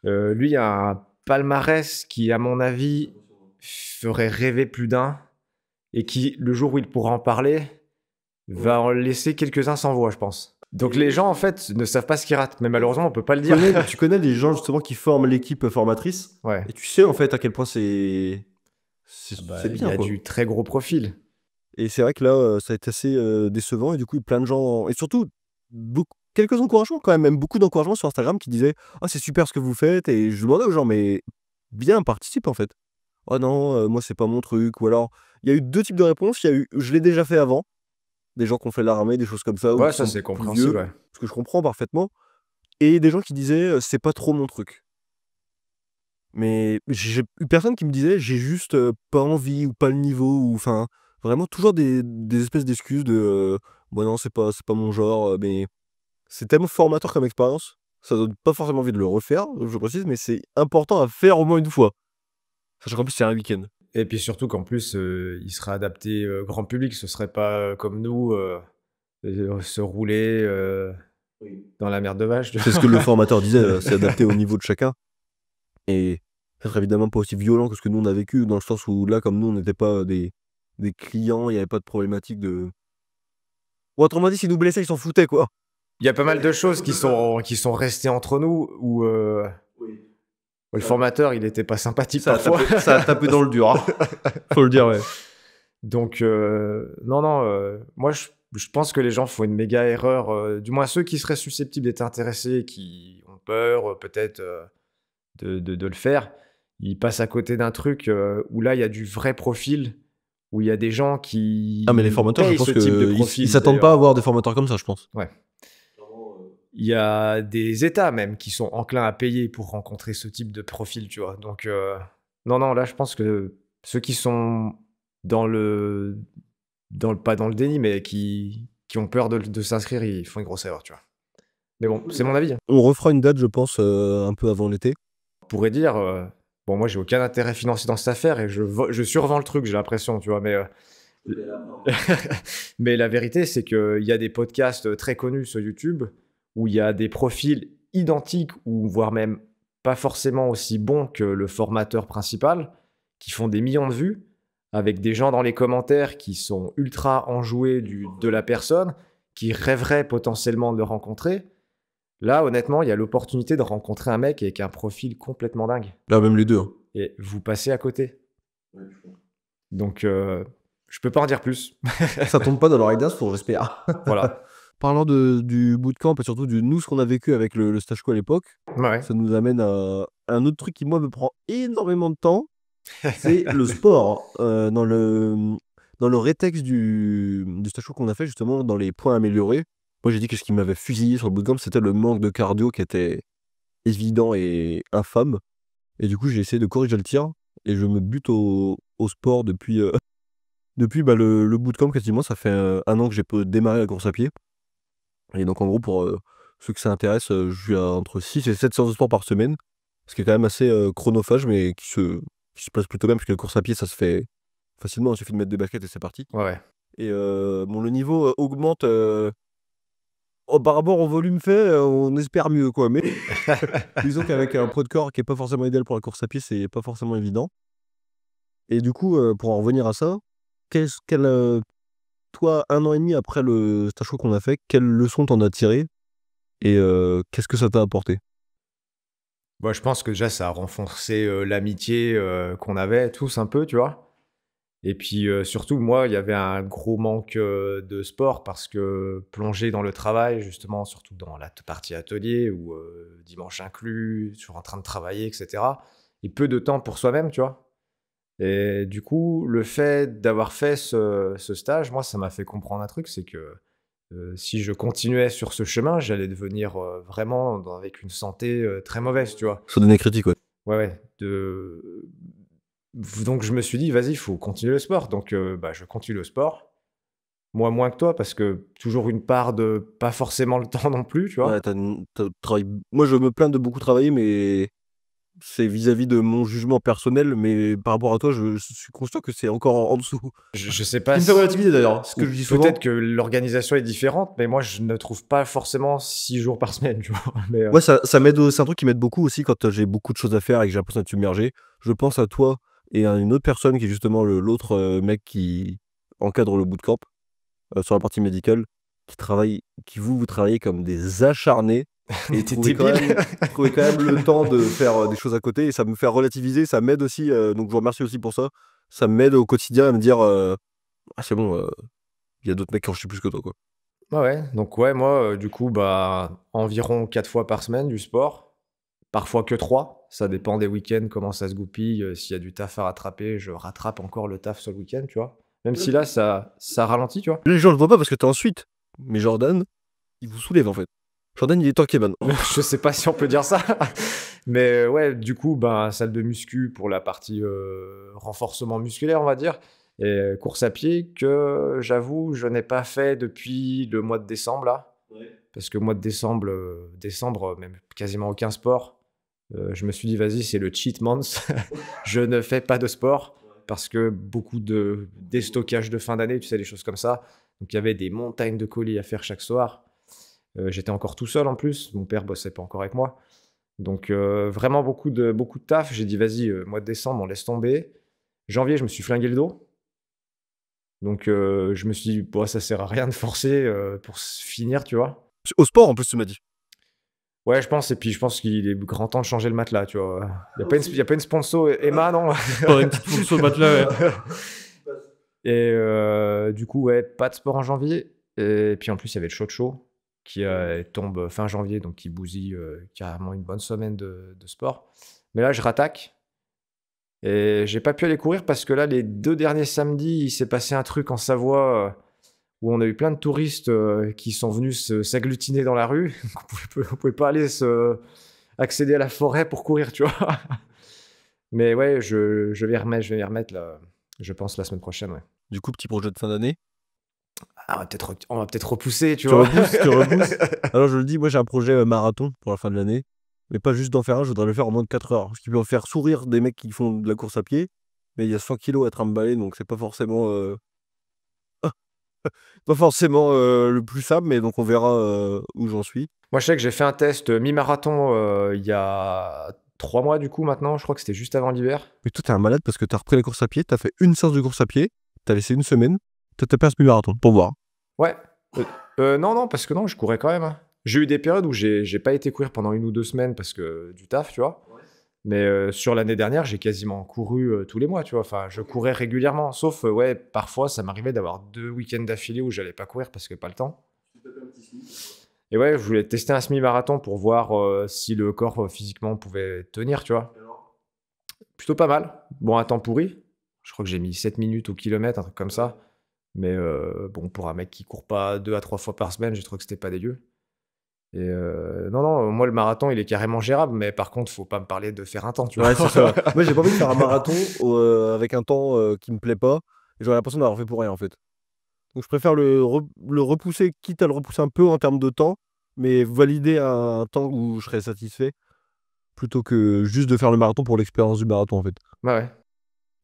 lui a un palmarès qui, à mon avis, ferait rêver plus d'un et qui, le jour où il pourra en parler, va en laisser quelques-uns sans voix, je pense. Donc les gens, en fait, ne savent pas ce qu'ils ratent. Mais malheureusement, on peut pas le dire. Tu connais les gens justement qui forment l'équipe formatrice. Ouais. Et tu sais en fait à quel point c'est Il bien, y a quoi. du très gros profil. Et c'est vrai que là, ça a été assez décevant. Et du coup, plein de gens. Et surtout, quelques encouragements quand même beaucoup d'encouragements sur Instagram qui disaient ah, c'est super ce que vous faites. Et je demandais aux gens, mais viens, participe en fait. Oh non, moi, c'est pas mon truc. Ou alors, il y a eu deux types de réponses. Il y a eu je l'ai déjà fait avant. Des gens qui ont fait l'armée, des choses comme ça. Ou Ouais, qui ça sont c'est plus compréhensible, vieux, ouais. ce que je comprends parfaitement. Et des gens qui disaient c'est pas trop mon truc. Mais j'ai eu personne qui me disait j'ai juste pas envie ou pas le niveau ou enfin vraiment toujours des espèces d'excuses de bon non c'est pas mon genre mais c'est tellement formateur comme expérience, ça donne pas forcément envie de le refaire, je précise, mais c'est important à faire au moins une fois. Sachant qu'en plus c'est un week-end. Et puis surtout qu'en plus, il sera adapté grand public. Ce serait pas comme nous, se rouler dans la merde de vache. C'est ce que le formateur disait, c'est adapté au niveau de chacun. Et ça serait évidemment pas aussi violent que ce que nous on a vécu, dans le sens où là comme nous on n'était pas des clients, il n'y avait pas de problématique de... Bon, autrement dit, s'ils nous blessaient, ils s'en foutaient quoi. Il y a pas mal de choses qui sont restées entre nous où le formateur, il était pas sympathique parfois. Ça a tapé dans le dur, hein. Faut le dire, ouais. Donc, non, moi, je pense que les gens font une méga erreur. Du moins, ceux qui seraient susceptibles d'être intéressés, qui ont peur peut-être de le faire, ils passent à côté d'un truc où là, il y a du vrai profil, où il y a des gens qui Ah, mais les formateurs, je payent pense ce type de qu'ils profil. ils s'attendent pas à avoir des formateurs comme ça, je pense. Ouais. Il y a des États même qui sont enclins à payer pour rencontrer ce type de profil, tu vois. Donc, non, là, je pense que ceux qui sont pas dans le déni, mais qui ont peur de s'inscrire, ils font une grosse erreur, tu vois. Mais bon, c'est mon avis, hein. On refera une date, je pense, un peu avant l'été. On pourrait dire, bon, moi, j'ai aucun intérêt financier dans cette affaire et je survends le truc, j'ai l'impression, tu vois. Mais la vérité, c'est qu'il y a des podcasts très connus sur YouTube où il y a des profils identiques ou voire même pas forcément aussi bons que le formateur principal qui font des millions de vues avec des gens dans les commentaires qui sont ultra enjoués de la personne, qui rêveraient potentiellement de le rencontrer. Là, honnêtement, il y a l'opportunité de rencontrer un mec avec un profil complètement dingue. Là, même les deux. Hein. Et vous passez à côté. Donc, je peux pas en dire plus. Ça tombe pas dans l'oreille d'un, faut respect. Voilà. Parlant du bootcamp et surtout de nous, ce qu'on a vécu avec le stage co à l'époque, Ouais. ça nous amène à un autre truc qui, moi, me prend énormément de temps. C'est le sport. Dans le rétexte du stage co qu'on a fait, justement, dans les points améliorés, moi, j'ai dit que ce qui m'avait fusillé sur le bootcamp, c'était le manque de cardio qui était évident et infâme. Et du coup, j'ai essayé de corriger le tir et je me bute au sport depuis le bootcamp quasiment. Ça fait 1 an que j'ai démarré la course à pied. Et donc, en gros, pour ceux que ça intéresse, je suis à entre 6 et 7 séances de sport par semaine. Ce qui est quand même assez chronophage, mais qui se passe plutôt bien, parce que la course à pied, ça se fait facilement. Il suffit de mettre des baskets et c'est parti. Ouais. Et bon, le niveau augmente par rapport au volume fait, on espère mieux, quoi. Mais disons qu'avec un poids de corps qui est pas forcément idéal pour la course à pied, c'est pas forcément évident. Et du coup, pour en revenir à ça, toi, 1 an et demi après le stage co qu'on a fait, quelles leçons t'en as tirées et qu'est-ce que ça t'a apporté? Bah, je pense que déjà, ça a renforcé l'amitié qu'on avait tous un peu, tu vois. Et puis surtout, moi, il y avait un gros manque de sport parce que plongé dans le travail, justement, surtout dans la partie atelier ou dimanche inclus, toujours en train de travailler, etc. Et peu de temps pour soi-même, tu vois. Et du coup, le fait d'avoir fait ce stage, moi, ça m'a fait comprendre un truc, c'est que si je continuais sur ce chemin, j'allais devenir vraiment avec une santé très mauvaise, tu vois. Ça donnait critique, ouais. Ouais. Donc je me suis dit, vas-y, il faut continuer le sport. Donc je continue le sport. Moi, moins que toi, parce que toujours une part de pas forcément le temps non plus, tu vois. Ouais, travaillé. Moi, je me plains de beaucoup travailler, mais c'est vis-à-vis de mon jugement personnel. Mais par rapport à toi, je suis conscient que c'est encore en dessous. Je sais pas Il me fait relativiser d'ailleurs. Ce que ou je dis souvent. peut-être que l'organisation est différente, mais moi, je ne trouve pas forcément 6 jours par semaine, tu vois. Mais, Ouais, ça m'aide. C'est un truc qui m'aide beaucoup aussi quand j'ai beaucoup de choses à faire et que j'ai l'impression d'être submergé. Je pense à toi et à une autre personne qui est justement l'autre mec qui encadre le bootcamp sur la partie médicale, vous travaillez comme des acharnés et T'es trouvez débile. trouvez quand même le temps de faire des choses à côté et ça me fait relativiser, ça m'aide aussi. Donc je vous remercie aussi pour ça. Ça m'aide au quotidien à me dire ah c'est bon, il y a d'autres mecs qui en chient plus que toi, quoi. Ouais. Donc ouais, moi, du coup, environ 4 fois par semaine du sport. Parfois que 3. Ça dépend des week-ends, comment ça se goupille. S'il y a du taf à rattraper, je rattrape encore le taf sur le week-end, tu vois. Même si là, ça ralentit, tu vois. Les gens le voient pas parce que t'es en suite. Mais Jordan, il vous soulève en fait. Jordan, il est tanké maintenant. Je sais pas si on peut dire ça. Mais ouais, du coup, salle de muscu pour la partie renforcement musculaire, on va dire. Et course à pied que j'avoue, je n'ai pas fait depuis le mois de décembre, là. Parce que mois de décembre, même quasiment aucun sport. Je me suis dit, vas-y, c'est le cheat month. Je ne fais pas de sport parce que beaucoup de déstockage de fin d'année, tu sais, des choses comme ça. Donc il y avait des montagnes de colis à faire chaque soir. J'étais encore tout seul en plus. Mon père bossait pas encore avec moi. Donc vraiment beaucoup de taf. J'ai dit, vas-y, mois de décembre, on laisse tomber. Janvier, je me suis flingué le dos. Donc je me suis dit, bon, ça sert à rien de forcer pour finir, tu vois. Au sport en plus, tu m'as dit. Ouais, je pense. Et puis je pense qu'il est grand temps de changer le matelas, tu vois. Il n'y a pas une sponsor Emma, non? Une petite fonction sur le matelas, ouais. Et du coup, ouais, pas de sport en janvier. Et puis en plus, il y avait le show qui tombe fin janvier, donc qui bousille carrément une bonne semaine de sport. Mais là, je rattaque. Et j'ai pas pu aller courir parce que là, les 2 derniers samedis, il s'est passé un truc en Savoie où on a eu plein de touristes qui sont venus s'agglutiner dans la rue. On pouvait pas aller accéder à la forêt pour courir, tu vois. Mais ouais, je vais y remettre là, je pense la semaine prochaine, ouais. Du coup, petit projet de fin d'année. Ah, on va peut-être repousser, tu Tu vois. repousses, tu repousses. Alors je le dis, moi j'ai un projet marathon pour la fin de l'année. Mais pas juste d'en faire un, je voudrais le faire en moins de 4 heures. Ce qui peut faire sourire des mecs qui font de la course à pied. Mais il y a 100 kilos à trimballer, donc c'est pas forcément, le plus simple. Mais donc on verra où j'en suis. Moi, je sais que j'ai fait un test mi-marathon il y a 3 mois du coup maintenant. Je crois que c'était juste avant l'hiver. Mais toi t'es un malade parce que t'as repris la course à pied, t'as fait une séance de course à pied, t'as laissé une semaine, t'as tapé un semi-marathon pour voir. Ouais. Non, parce que non, je courais quand même, hein. J'ai eu des périodes où j'ai pas été courir pendant 1 ou 2 semaines parce que du taf, tu vois. Mais sur l'année dernière, j'ai quasiment couru tous les mois, tu vois. Enfin, je courais régulièrement. Sauf, ouais, parfois, ça m'arrivait d'avoir 2 week-ends d'affilée où j'allais pas courir parce que pas le temps. Et ouais, je voulais tester un semi-marathon pour voir si le corps physiquement pouvait tenir, tu vois. Plutôt pas mal. Bon, un temps pourri. Je crois que j'ai mis 7 minutes au kilomètre, un truc comme ça. Mais bon, pour un mec qui court pas 2 à 3 fois par semaine, j'ai trouvé que c'était pas dégueu. Et non, moi, le marathon, il est carrément gérable. Mais par contre, faut pas me parler de faire un temps, tu vois. Ouais, c'est ça. Moi j'ai pas envie de faire un marathon avec un temps qui me plaît pas. Et j'aurais l'impression d'avoir fait pour rien en fait. Donc je préfère le repousser, quitte à le repousser un peu en termes de temps, mais valider un temps où je serais satisfait, plutôt que juste de faire le marathon pour l'expérience du marathon en fait. Bah ouais.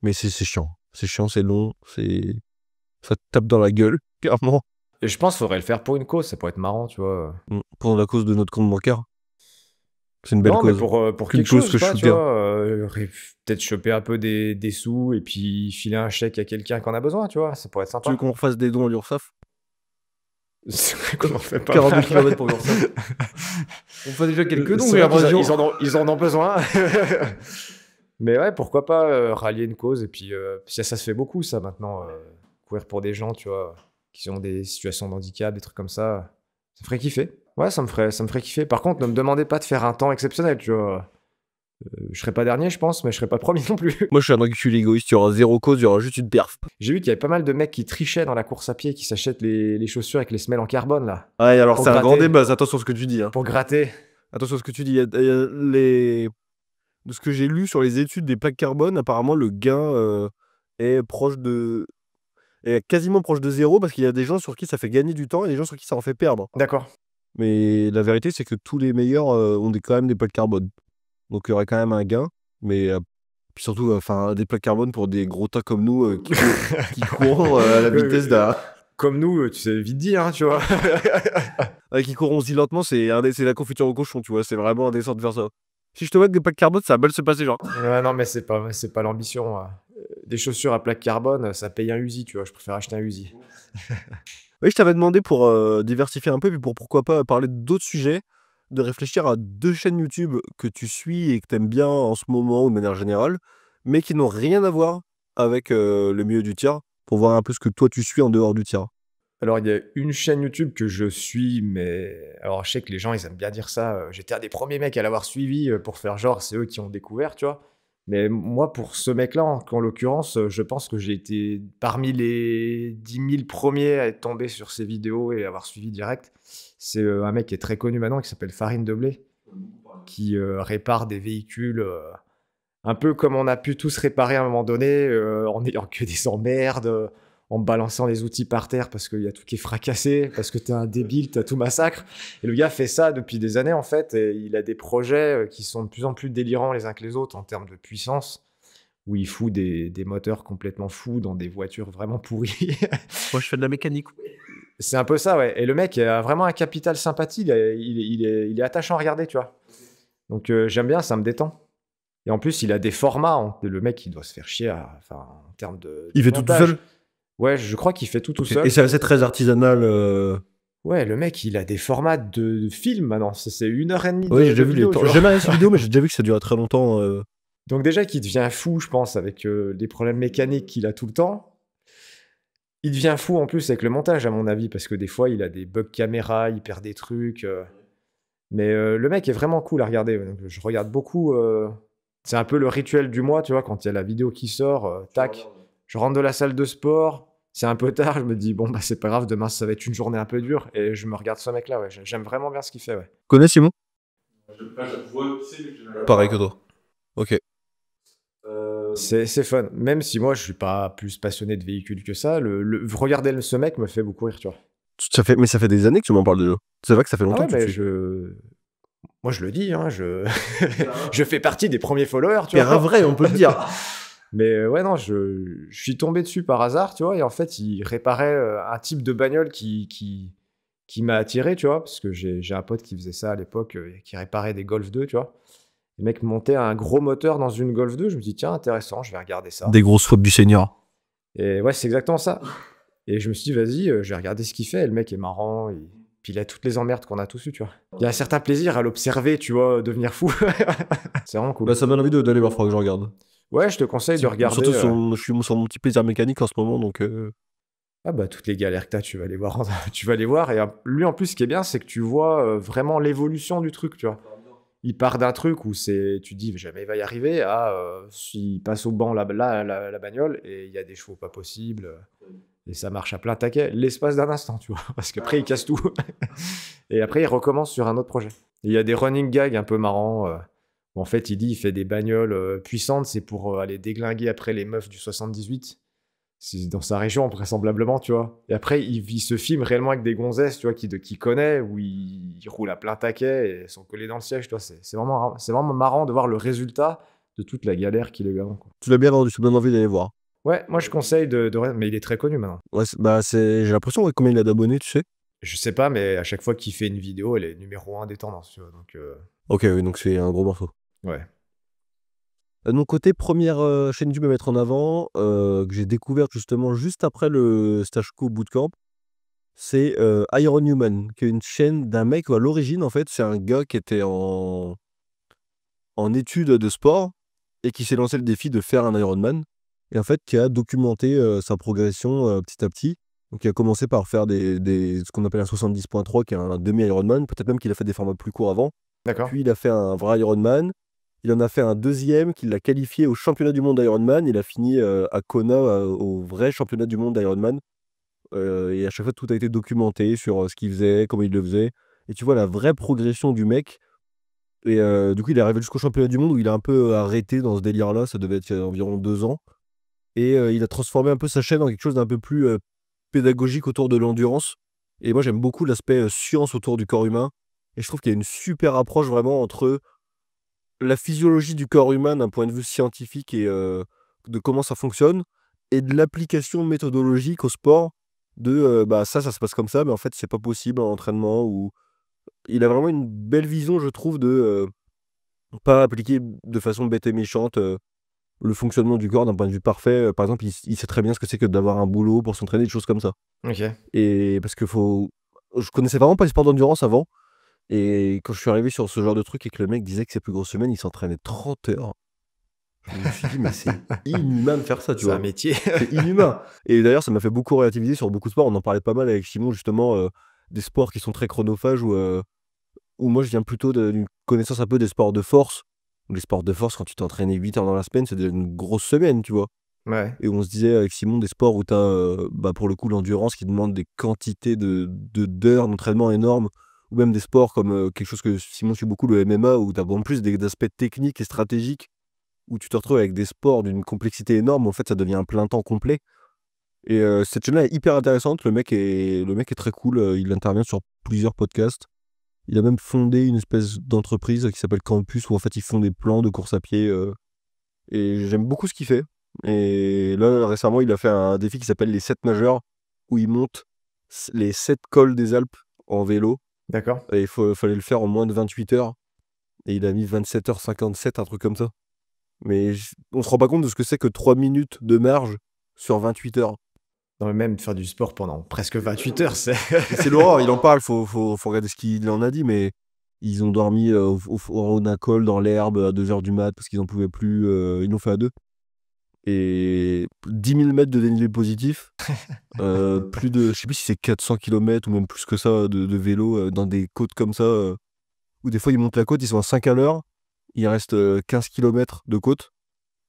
Mais c'est chiant. C'est chiant, c'est long, ça te tape dans la gueule, clairement. Et je pense qu'il faudrait le faire pour une cause. Ça pourrait être marrant, tu vois. Pour la cause de notre compte bancaire. C'est une belle Non, mais cause. pour Qu'une quelque chose, chose je que sais je pas, suis tu bien. vois. Peut-être choper un peu des sous et puis filer un chèque à quelqu'un qui en a besoin, tu vois. Ça pourrait être Tu veux sympa. qu'on refasse des dons à l'URSSAF? C'est vrai qu'on en fait pas 42 mal. km pour l'URSSAF. On fait déjà quelques dons, C'est j'ai vrai qu'ils l'impression. ils en ont besoin. Mais ouais, pourquoi pas rallier une cause. Et puis, ça se fait beaucoup, ça, maintenant. Courir pour des gens, tu vois, qui ont des situations de handicap, des trucs comme ça. Ça me ferait kiffer. Ouais, ça me ferait kiffer. Par contre, ne me demandez pas de faire un temps exceptionnel, tu vois. Je serai pas dernier, je pense, mais je serai pas premier non plus. Moi je suis un enculé égoïste, il y aura zéro cause, il y aura juste une perf. J'ai vu qu'il y avait pas mal de mecs qui trichaient dans la course à pied, qui s'achètent les chaussures avec les semelles en carbone, là. Ouais, alors Pour c'est un grand gratter. débat, attention à ce que tu dis. Hein. Pour gratter. Attention à ce que tu dis. De ce que j'ai lu sur les études des plaques carbone, apparemment le gain est quasiment proche de zéro parce qu'il y a des gens sur qui ça fait gagner du temps et des gens sur qui ça en fait perdre. D'accord. Mais la vérité, c'est que tous les meilleurs ont quand même des plaques carbone. Donc il y aurait quand même un gain, mais puis surtout des plaques carbone pour des gros tas comme nous qui courent à la vitesse d'un. Comme nous, tu sais, vite dit, hein, tu vois. Qui courent aussi lentement, c'est la confiture au cochon, tu vois. C'est vraiment indécent de faire ça. Si je te mets des plaques carbone, ça va mal se passer, genre. Ouais, non, mais c'est pas l'ambition. Des chaussures à plaque carbone, ça paye un Uzi, tu vois. Je préfère acheter un Uzi. Oui, je t'avais demandé pour diversifier un peu, puis pour pourquoi pas parler d'autres sujets, de réfléchir à 2 chaînes YouTube que tu suis et que t'aimes bien en ce moment ou de manière générale, mais qui n'ont rien à voir avec le milieu du tir, pour voir un peu ce que toi tu suis en dehors du tir. Alors, il y a une chaîne YouTube que je suis, mais alors je sais que les gens, ils aiment bien dire ça. J'étais un des premiers mecs à l'avoir suivi pour faire genre, c'est eux qui ont découvert, tu vois. Mais moi, pour ce mec-là, en l'occurrence, je pense que j'ai été parmi les 10 000 premiers à être tombé sur ses vidéos et à avoir suivi direct. C'est un mec qui est très connu maintenant, qui s'appelle Farine de Blé, qui répare des véhicules un peu comme on a pu tous réparer à un moment donné, en n'ayant que des emmerdes, en balançant les outils par terre parce qu'il y a tout qui est fracassé, parce que t'es un débile, t'as tout massacre. Et le gars fait ça depuis des années, en fait, et il a des projets qui sont de plus en plus délirants les uns que les autres en termes de puissance, où il fout des moteurs complètement fous dans des voitures vraiment pourries. Moi, je fais de la mécanique. C'est un peu ça, ouais. Et le mec a vraiment un capital sympathie, il est attachant à regarder, tu vois. Donc j'aime bien, ça me détend. Et en plus, il a des formats. Le mec, il doit se faire chier en termes de Il fait tout montage. seul. Ouais, je crois qu'il fait tout seul. Et c'est très artisanal. Ouais, le mec, il a des formats de films maintenant. C'est 1h30 Oui, j'ai de déjà vu les vidéo, temps. tu vois. J'ai jamais regardé ces vidéos, mais j'ai déjà vu que ça durait très longtemps. Donc déjà qu'il devient fou, je pense, avec les problèmes mécaniques qu'il a tout le temps. Il devient fou en plus avec le montage, à mon avis, parce que des fois, il a des bugs caméra, il perd des trucs. Mais le mec est vraiment cool à regarder. Donc, je regarde beaucoup C'est un peu le rituel du mois, tu vois, quand il y a la vidéo qui sort, tac, je rentre de la salle de sport, c'est un peu tard, je me dis: «Bon, bah, c'est pas grave, demain, ça va être une journée un peu dure» et je me regarde ce mec-là, ouais, j'aime vraiment bien ce qu'il fait, ouais. Connais Simon? Pareil Pareil que toi. Ok. C'est fun, même si moi, je suis pas plus passionné de véhicules que ça, regarder ce mec me fait beaucoup rire, tu vois? Mais ça fait des années que tu m'en parles déjà. C'est vrai que ça fait Ah longtemps ouais, que tu mais le suis. moi, je le dis, hein, je fais partie des premiers followers, tu T'es vois? un vrai, on peut le dire. Mais ouais, non, je suis tombé dessus par hasard, tu vois? Et en fait, il réparait, un type de bagnole qui m'a attiré, tu vois? Parce que j'ai un pote qui faisait ça à l'époque, qui réparait des Golf 2, tu vois? Le mec montait un gros moteur dans une Golf 2, je me dis: «Tiens, intéressant, je vais regarder ça» Des grosses fautes du Seigneur. et ouais, c'est exactement ça et je me suis dit: «Vas-y, je vais regarder ce qu'il fait» et le mec est marrant, puis il a toutes les emmerdes qu'on a tous eues, tu vois? Il y a un certain plaisir à l'observer, tu vois, devenir fou. C'est vraiment cool. Bah, ça m'a donné envie d'aller voir, faudra que je regarde. Ouais, je te conseille de regarder, Surtout, je suis sur mon petit plaisir mécanique en ce moment, donc. ah bah, toutes les galères que tu tu vas les voir tu vas les voir et lui, en plus, ce qui est bien, c'est que tu vois, vraiment l'évolution du truc, tu vois? Il part d'un truc où tu dis: «Jamais il va y arriver» à, il passe au banc la bagnole et il y a des chevaux pas possibles, et ça marche à plein taquet, l'espace d'un instant, tu vois? Parce qu'après, il casse tout et après, il recommence sur un autre projet. Et il y a des running gags un peu marrants, où en fait, il fait des bagnoles, puissantes, c'est pour, aller déglinguer après les meufs du 78. C'est dans sa région, vraisemblablement, tu vois? Et après, il se filme réellement avec des gonzesses, tu vois, qu'il connaît, où il roule à plein taquet et elles sont collées dans le siège, tu vois? C'est vraiment marrant de voir le résultat de toute la galère qu'il a eu avant, quoi. Tu l'as bien vendu, ça me donne envie d'aller voir. Ouais, moi, je conseille mais il est très connu maintenant. Ouais, j'ai l'impression, ouais, combien il a d'abonnés, tu sais? Je sais pas, mais à chaque fois qu'il fait une vidéo, elle est numéro 1 des tendances, tu vois? Donc Ok, oui, donc c'est un gros morceau. ouais. De mon côté, première chaîne YouTube à mettre en avant, que j'ai découverte justement juste après le Stage Co Bootcamp, c'est Iron Human, qui est une chaîne d'un mec où à l'origine, en fait, c'est un gars qui était en études de sport et qui s'est lancé le défi de faire un Ironman et en fait, qui a documenté sa progression petit à petit. Donc, il a commencé par faire ce qu'on appelle un 70.3, qui est un demi-Ironman. Peut-être même qu'il a fait des formats plus courts avant. D'accord. Puis, il a fait un vrai Ironman. Il en a fait un deuxième qu'il a qualifié au championnat du monde d'Ironman. Il a fini à Kona au vrai championnat du monde d'Ironman. Et à chaque fois, tout a été documenté sur ce qu'il faisait, comment il le faisait. Et tu vois la vraie progression du mec. Et du coup, il est arrivé jusqu'au championnat du monde où il a un peu arrêté dans ce délire-là. Ça devait être il y a environ 2 ans. Et il a transformé un peu sa chaîne en quelque chose d'un peu plus pédagogique autour de l'endurance. Et moi, j'aime beaucoup l'aspect science autour du corps humain. Et je trouve qu'il y a une super approche vraiment entre la physiologie du corps humain d'un point de vue scientifique et de comment ça fonctionne, et de l'application méthodologique au sport, bah ça se passe comme ça, mais en fait, c'est pas possible en entraînement. Ou il a vraiment une belle vision, je trouve, de pas appliquer de façon bête et méchante le fonctionnement du corps d'un point de vue parfait. Par exemple, il sait très bien ce que c'est que d'avoir un boulot pour s'entraîner, des choses comme ça. OK. Et parce que je connaissais vraiment pas les sports d'endurance avant. Et quand je suis arrivé sur ce genre de truc et que le mec disait que ses plus grosses semaines, il s'entraînait 30 heures, je me suis dit, mais c'est inhumain de faire ça, tu C'est un vois. métier. C'est inhumain. Et d'ailleurs, ça m'a fait beaucoup relativiser sur beaucoup de sports. On en parlait pas mal avec Simon, justement, des sports qui sont très chronophages, où moi, je viens plutôt d'une connaissance un peu des sports de force. Les sports de force, quand tu t'entraînes 8 heures dans la semaine, c'est déjà une grosse semaine, tu vois. Ouais. Et on se disait avec Simon des sports où tu as, bah, pour le coup, l'endurance qui demande des quantités d'heures d'entraînement énormes, ou même des sports comme quelque chose que Simon suit beaucoup, le MMA, où tu as en plus des aspects techniques et stratégiques, où tu te retrouves avec des sports d'une complexité énorme. En fait, ça devient un plein temps complet. Et cette chaîne-là est hyper intéressante. Le mec est très cool. Il intervient sur plusieurs podcasts. Il a même fondé une espèce d'entreprise qui s'appelle Campus, où en fait, ils font des plans de course à pied. Et j'aime beaucoup ce qu'il fait. Et là, récemment, il a fait un défi qui s'appelle les 7 majeurs, où il monte les 7 cols des Alpes en vélo. D'accord. Et fallait le faire en moins de 28 heures. Et il a mis 27h57, un truc comme ça. Mais on se rend pas compte de ce que c'est que 3 minutes de marge sur 28 heures. Non, mais même faire du sport pendant presque 28 heures, c'est Et c'est l'horreur, il en parle, faut regarder ce qu'il en a dit, mais ils ont dormi au Ronacol dans l'herbe à 2h du mat parce qu'ils n'en pouvaient plus. Ils l'ont fait à 2. Et 10 000 mètres de dénivelé positif, plus de, je sais plus si c'est 400 km ou même plus que ça de vélo dans des côtes comme ça, où des fois ils montent la côte, ils sont à 5 à l'heure, il reste 15 km de côte.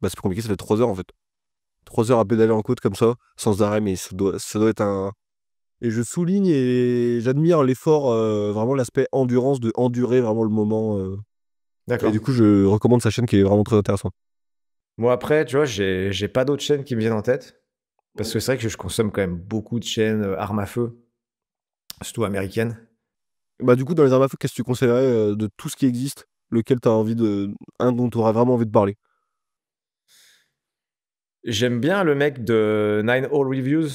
Bah, c'est plus compliqué, ça fait 3 heures en fait. 3 heures à pédaler en côte comme ça, sans arrêt, mais ça doit être un. Et je souligne et j'admire l'effort, vraiment l'aspect endurance, de endurer vraiment le moment. Et D'accord. du coup, je recommande sa chaîne qui est vraiment très intéressante. Moi, après, tu vois, j'ai pas d'autres chaînes qui me viennent en tête. Parce que c'est vrai que je consomme quand même beaucoup de chaînes armes à feu, surtout américaines. Bah, du coup, dans les armes à feu, qu'est-ce que tu conseillerais de tout ce qui existe, lequel tu as envie de. Un dont tu auras vraiment envie de parler? J'aime bien le mec de Nine All Reviews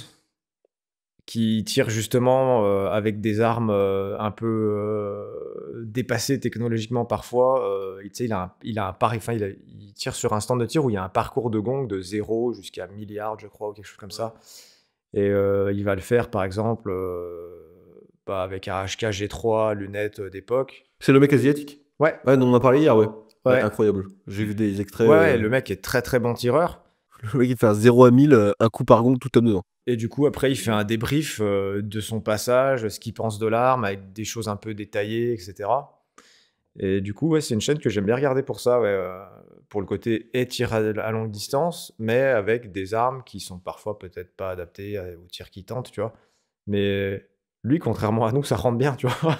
qui tire justement avec des armes un peu dépassées technologiquement parfois. Tu sais, il tire sur un stand de tir où il y a un parcours de gong de 0 jusqu'à milliard, je crois, ou quelque chose comme ça. Et il va le faire, par exemple, avec un HK G3, lunettes d'époque. C'est le mec asiatique? Ouais, Ouais, dont on en a parlé hier, ouais. ouais. Incroyable. J'ai vu des extraits. Ouais, le mec est très très bon tireur. Le mec, il fait un 0 à 1000, un coup par gong, tout comme dedans. Et du coup, après, il fait un débrief de son passage, ce qu'il pense de l'arme, avec des choses un peu détaillées, etc. Et du coup, ouais, c'est une chaîne que j'aime bien regarder pour ça, ouais, pour le côté et tir à longue distance, mais avec des armes qui sont parfois peut-être pas adaptées au tir qui tente, tu vois. Mais lui, contrairement à nous, ça rentre bien, tu vois.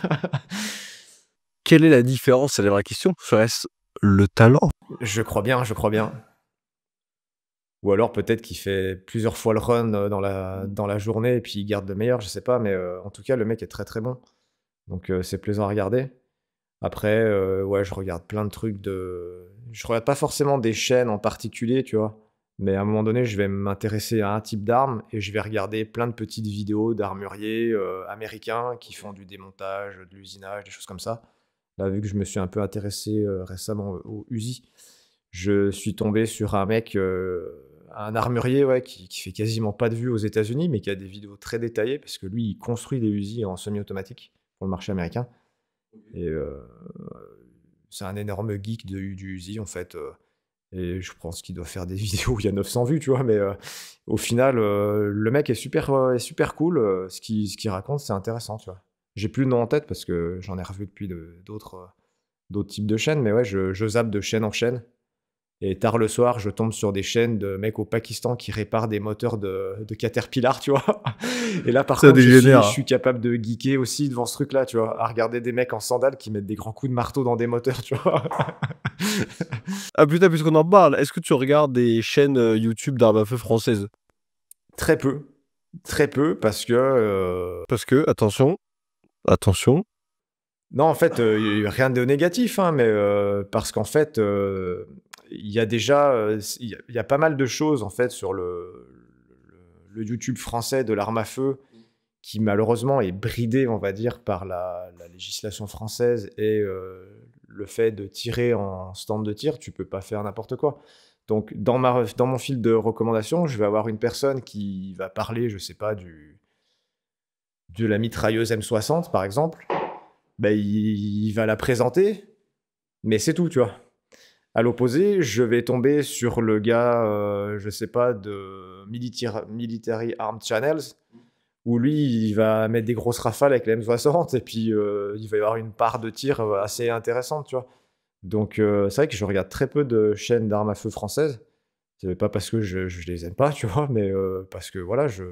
Quelle est la différence? C'est la vraie question. Serait-ce le talent? Je crois bien, je crois bien. Ou alors peut-être qu'il fait plusieurs fois le run dans la journée et puis il garde le meilleur, je sais pas, mais en tout cas, le mec est très très bon. Donc c'est plaisant à regarder. Après, ouais, je regarde plein de trucs de. Je regarde pas forcément des chaînes en particulier, tu vois. Mais à un moment donné, je vais m'intéresser à un type d'arme et je vais regarder plein de petites vidéos d'armuriers américains qui font du démontage, de l'usinage, des choses comme ça. Là, vu que je me suis un peu intéressé récemment au Uzi, je suis tombé sur un mec, un armurier, ouais, qui fait quasiment pas de vues aux États-Unis, mais qui a des vidéos très détaillées parce que lui, il construit des Uzi en semi-automatique pour le marché américain. Et c'est un énorme geek du Uzi, en fait. Et je pense qu'il doit faire des vidéos où il y a 900 vues, tu vois. Mais au final, le mec est super cool. Ce qu'il raconte, c'est intéressant, tu vois. J'ai plus le nom en tête parce que j'en ai revu depuis d'autres types de chaînes. Mais ouais, je zappe de chaîne en chaîne. Et tard le soir, je tombe sur des chaînes de mecs au Pakistan qui réparent des moteurs de Caterpillar, tu vois. Et là, par Ça contre, je dégénère. suis capable de geeker aussi devant ce truc-là, tu vois, à regarder des mecs en sandales qui mettent des grands coups de marteau dans des moteurs, tu vois. Ah putain, puisqu'on en parle, est-ce que tu regardes des chaînes YouTube d'armes à feu françaises? Très peu, parce que... Parce que, attention, Non, en fait, rien de négatif, hein, mais parce qu'en fait, il y a déjà... il y a pas mal de choses, en fait, sur le YouTube français de l'arme à feu qui malheureusement est bridé, on va dire, par la législation française et le fait de tirer en stand de tir, tu peux pas faire n'importe quoi. Donc, dans mon fil de recommandation, je vais avoir une personne qui va parler, je sais pas, de la mitrailleuse M60, par exemple. Ben, il va la présenter, mais c'est tout, tu vois. À l'opposé, je vais tomber sur le gars, je sais pas, de Military Armed Channels, où lui, il va mettre des grosses rafales avec les M60, et puis il va y avoir une part de tir assez intéressante, tu vois. Donc c'est vrai que je regarde très peu de chaînes d'armes à feu françaises. C'est pas parce que je les aime pas, tu vois, mais parce que voilà, je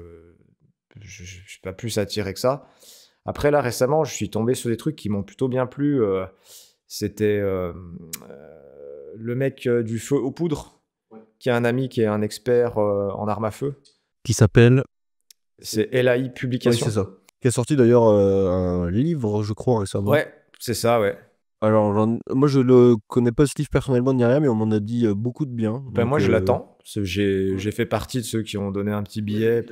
suis pas plus attiré que ça. Après, là, récemment, je suis tombé sur des trucs qui m'ont plutôt bien plu. C'était le mec du feu aux poudres, qui a un ami qui est un expert en armes à feu. qui s'appelle... C'est LAI Oui, Publication. c'est ça. Qui a sorti d'ailleurs un livre, je crois, récemment. Ouais, c'est ça, ouais. Alors, moi, je le connais pas ce livre personnellement ni rien, mais on m'en a dit beaucoup de bien. Ben Donc, moi, je l'attends. Parce que j'ai fait partie de ceux qui ont donné un petit billet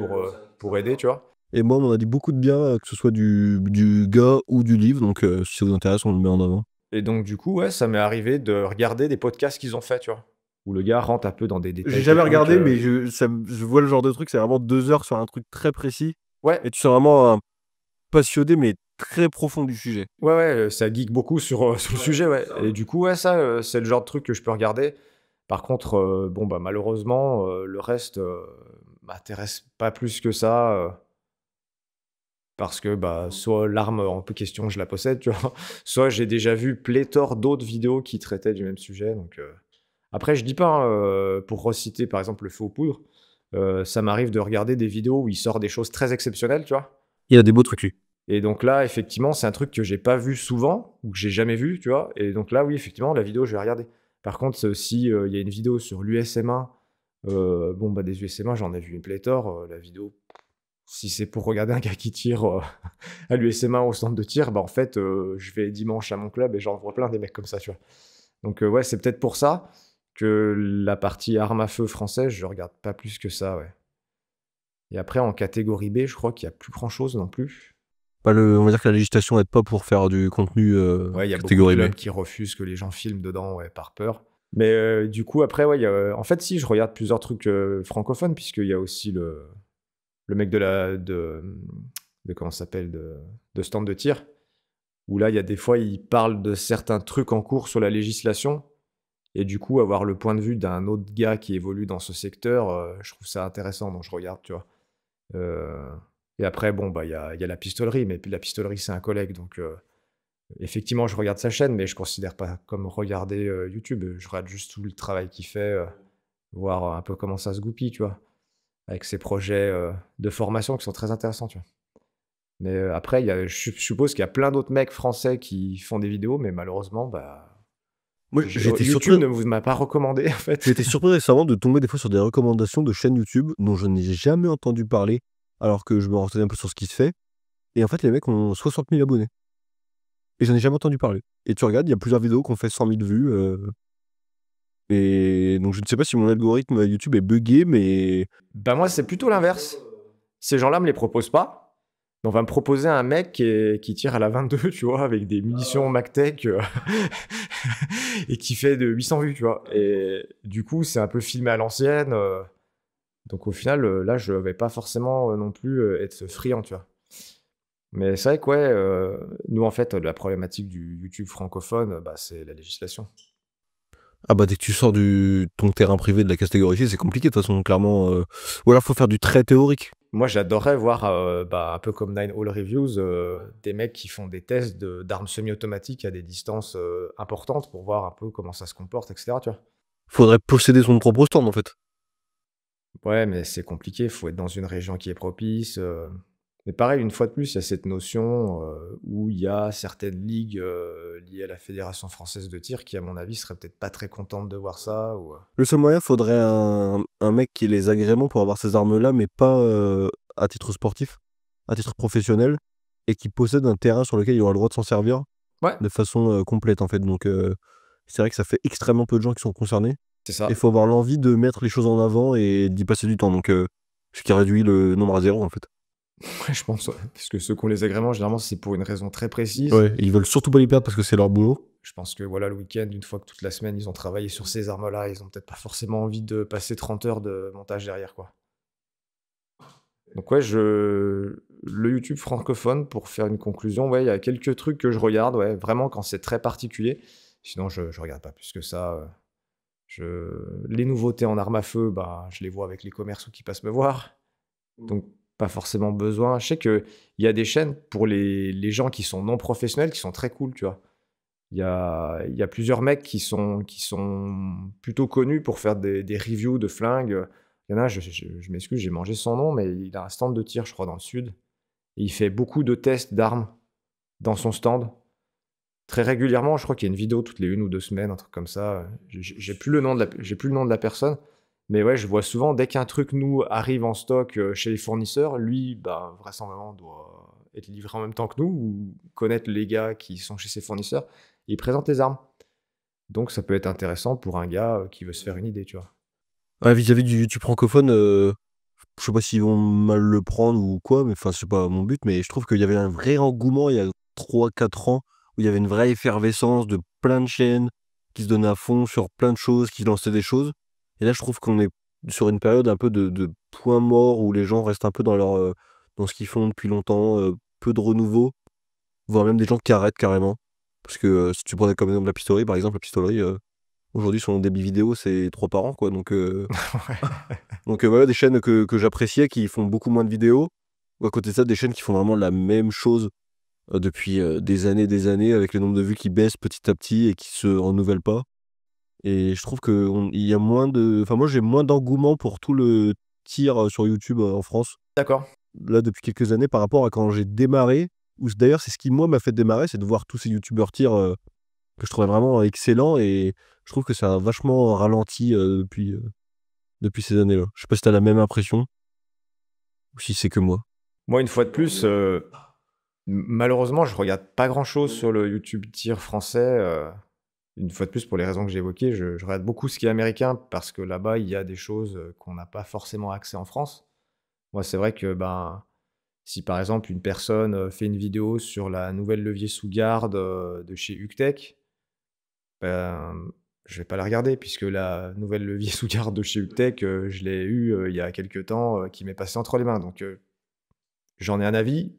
pour aider, tu vois. Et moi, on m'en a dit beaucoup de bien, que ce soit du gars ou du livre. Donc, si ça vous intéresse, on le met en avant. Et donc, du coup, ouais, ça m'est arrivé de regarder des podcasts qu'ils ont fait, tu vois. Où le gars rentre un peu dans des détails. J'ai jamais techniques, regardé, mais je vois le genre de truc. C'est vraiment 2 heures sur un truc très précis. Ouais, Et tu sens vraiment un passionné, mais très profond du sujet. ouais, ça geek beaucoup sur, sur le sujet, ouais. Et du coup, ouais, ça, c'est le genre de truc que je peux regarder. Par contre, bon, bah, malheureusement, le reste m'intéresse pas plus que ça. Parce que bah, soit l'arme en question, je la possède, tu vois. Soit j'ai déjà vu pléthore d'autres vidéos qui traitaient du même sujet. Donc, après, je dis pas, hein, pour reciter par exemple le feu aux poudres, ça m'arrive de regarder des vidéos où il sort des choses très exceptionnelles, tu vois. Il y a des beaux trucs, lui. Et donc là, effectivement, c'est un truc que j'ai pas vu souvent ou que j'ai jamais vu, tu vois. Et donc là, oui, effectivement, la vidéo, je vais regarder. Par contre, si il y a une vidéo sur l'USM1, bon, bah, des USM1, j'en ai vu une pléthore. La vidéo, si c'est pour regarder un gars qui tire à l'USM1 au centre de tir, bah, en fait, je vais dimanche à mon club et j'en vois plein des mecs comme ça, tu vois. Donc, ouais, c'est peut-être pour ça que la partie arme à feu française, je regarde pas plus que ça, ouais. Et après, en catégorie B, je crois qu'il y a plus grand-chose non plus. On va dire que la législation aide pas pour faire du contenu Ouais, il y a beaucoup de catégorie B. clubs qui refusent que les gens filment dedans, ouais, par peur. Mais du coup, après, ouais, en fait, si, je regarde plusieurs trucs francophones, puisqu'il y a aussi le mec de comment ça s'appelle, de stand de tir, où là, il y a des fois, il parle de certains trucs en cours sur la législation, et du coup, avoir le point de vue d'un autre gars qui évolue dans ce secteur, je trouve ça intéressant, donc je regarde, tu vois. Euh, et après, bon, bah, il y a la pistolerie, mais puis la pistolerie, c'est un collègue, donc effectivement, je regarde sa chaîne, mais je considère pas comme regarder YouTube. Je regarde juste tout le travail qu'il fait, voir un peu comment ça se goupille, tu vois, avec ses projets de formation qui sont très intéressants, tu vois. Mais après, je suppose qu'il y a plein d'autres mecs français qui font des vidéos, mais malheureusement, bah, Moi, j'étais YouTube surpris. ne vous m'a pas recommandé, en fait. J'ai été surpris récemment de tomber des fois sur des recommandations de chaînes YouTube dont je n'ai jamais entendu parler, alors que je me renseigne un peu sur ce qui se fait. Et en fait, les mecs ont 60 000 abonnés. Et j'en ai jamais entendu parler. Et tu regardes, il y a plusieurs vidéos qui ont fait 100 000 vues. Et donc, je ne sais pas si mon algorithme YouTube est buggé, mais Bah moi, c'est plutôt l'inverse. Ces gens-là me les proposent pas. On va me proposer un mec qui tire à la 22, tu vois, avec des munitions MacTech et qui fait de 800 vues, tu vois. Et du coup, c'est un peu filmé à l'ancienne. Donc au final, là, je vais pas forcément non plus être friand, tu vois. Mais c'est vrai que, ouais, nous, en fait, la problématique du YouTube francophone, bah, c'est la législation. ah bah dès que tu sors ton terrain privé de la catégorie C, c'est compliqué de toute façon, clairement. Ou alors, faut faire du très théorique. Moi, j'adorerais voir, bah, un peu comme Nine All Reviews, des mecs qui font des tests d'armes semi-automatiques à des distances importantes pour voir un peu comment ça se comporte, etc. Tu vois. Faudrait posséder son propre stand, en fait. Ouais, mais c'est compliqué, il faut être dans une région qui est propice. Mais pareil, une fois de plus, il y a cette notion où il y a certaines ligues liées à la Fédération française de tir qui, à mon avis, seraient peut-être pas très contentes de voir ça. Le seul moyen, faudrait un mec qui ait les agréments pour avoir ces armes-là, mais pas à titre sportif, à titre professionnel, et qui possède un terrain sur lequel il aura le droit de s'en servir Ouais, de façon complète, en fait. Donc, c'est vrai que ça fait extrêmement peu de gens qui sont concernés. c'est ça. Et il faut avoir l'envie de mettre les choses en avant et d'y passer du temps. Donc, ce qui réduit le nombre à zéro, en fait. Ouais, je pense, ouais. Parce que ceux qui ont les agréments, généralement, c'est pour une raison très précise. Ouais, ils veulent surtout pas les perdre parce que c'est leur boulot. Je pense que voilà, le week-end, une fois que toute la semaine, ils ont travaillé sur ces armes-là, ils ont peut-être pas forcément envie de passer 30 heures de montage derrière, quoi. Donc ouais, le YouTube francophone, pour faire une conclusion, ouais, il y a quelques trucs que je regarde, ouais, vraiment quand c'est très particulier. Sinon, je regarde pas plus que ça. Les nouveautés en armes à feu, bah, je les vois avec les commerçants qui passent me voir. Donc, pas forcément besoin. Je sais qu'il y a des chaînes pour les gens qui sont non professionnels qui sont très cool, tu vois. Il y a plusieurs mecs qui sont plutôt connus pour faire des reviews de flingues. Il y en a, je m'excuse, j'ai mangé son nom, mais il a un stand de tir, je crois, dans le sud. Et il fait beaucoup de tests d'armes dans son stand. Très régulièrement, je crois qu'il y a une vidéo toutes les 1 ou 2 semaines, un truc comme ça. J'ai plus le nom de la personne. Mais ouais, je vois souvent, dès qu'un truc, nous, arrive en stock chez les fournisseurs, lui, bah, vraisemblablement, doit être livré en même temps que nous, ou connaître les gars qui sont chez ses fournisseurs. Il présente les armes. Donc ça peut être intéressant pour un gars qui veut se faire une idée, tu vois. Ouais, vis-à-vis du YouTube francophone, je sais pas s'ils vont mal le prendre ou quoi, mais enfin, c'est pas mon but, mais je trouve qu'il y avait un vrai engouement il y a 3-4 ans, où il y avait une vraie effervescence de plein de chaînes qui se donnaient à fond sur plein de choses, qui lançaient des choses. Et là, je trouve qu'on est sur une période un peu de point mort où les gens restent un peu dans ce qu'ils font depuis longtemps, peu de renouveau, voire même des gens qui arrêtent carrément. Parce que si tu prenais comme exemple la pistolerie, par exemple, la pistolerie, aujourd'hui, son débit vidéo, c'est 3 par an, quoi. Donc, Ouais. voilà, des chaînes que j'appréciais qui font beaucoup moins de vidéos, Ou à côté de ça, des chaînes qui font vraiment la même chose depuis des années, avec le nombre de vues qui baisse petit à petit et qui se renouvellent pas. Et je trouve qu'il y a moins de. Enfin, moi, j'ai moins d'engouement pour tout le tir sur YouTube en France, D'accord. là, depuis quelques années, par rapport à quand j'ai démarré. Ou d'ailleurs, c'est ce qui, moi, m'a fait démarrer, c'est de voir tous ces YouTubeurs tir que je trouvais vraiment excellents. Et je trouve que ça a vachement ralenti depuis ces années-là. Je sais pas si t'as la même impression ou si c'est que moi. Moi, une fois de plus, malheureusement, je regarde pas grand-chose sur le YouTube tir français. Une fois de plus, pour les raisons que j'ai évoquées, je regarde beaucoup ce qui est américain parce que là-bas, il y a des choses qu'on n'a pas forcément accès en France. Moi, c'est vrai que si par exemple une personne fait une vidéo sur la nouvelle levier sous garde de chez Huctech, ben, je vais pas la regarder puisque la nouvelle levier sous garde de chez Huctech, je l'ai eu il y a quelques temps, qui m'est passé entre les mains. Donc j'en ai un avis,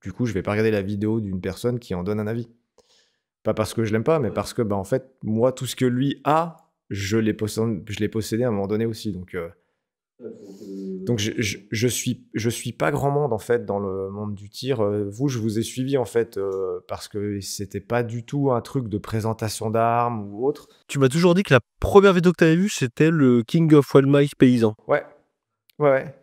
du coup, je vais pas regarder la vidéo d'une personne qui en donne un avis. Pas parce que je l'aime pas, mais parce que, en fait, moi, tout ce que lui a, je l'ai possédé à un moment donné aussi. Donc je suis pas grand monde, en fait, dans le monde du tir. Vous, je vous ai suivi, en fait, parce que c'était pas du tout un truc de présentation d'armes ou autre. Tu m'as toujours dit que la première vidéo que t'avais vue, c'était le King of Wildlife paysan. Ouais, ouais.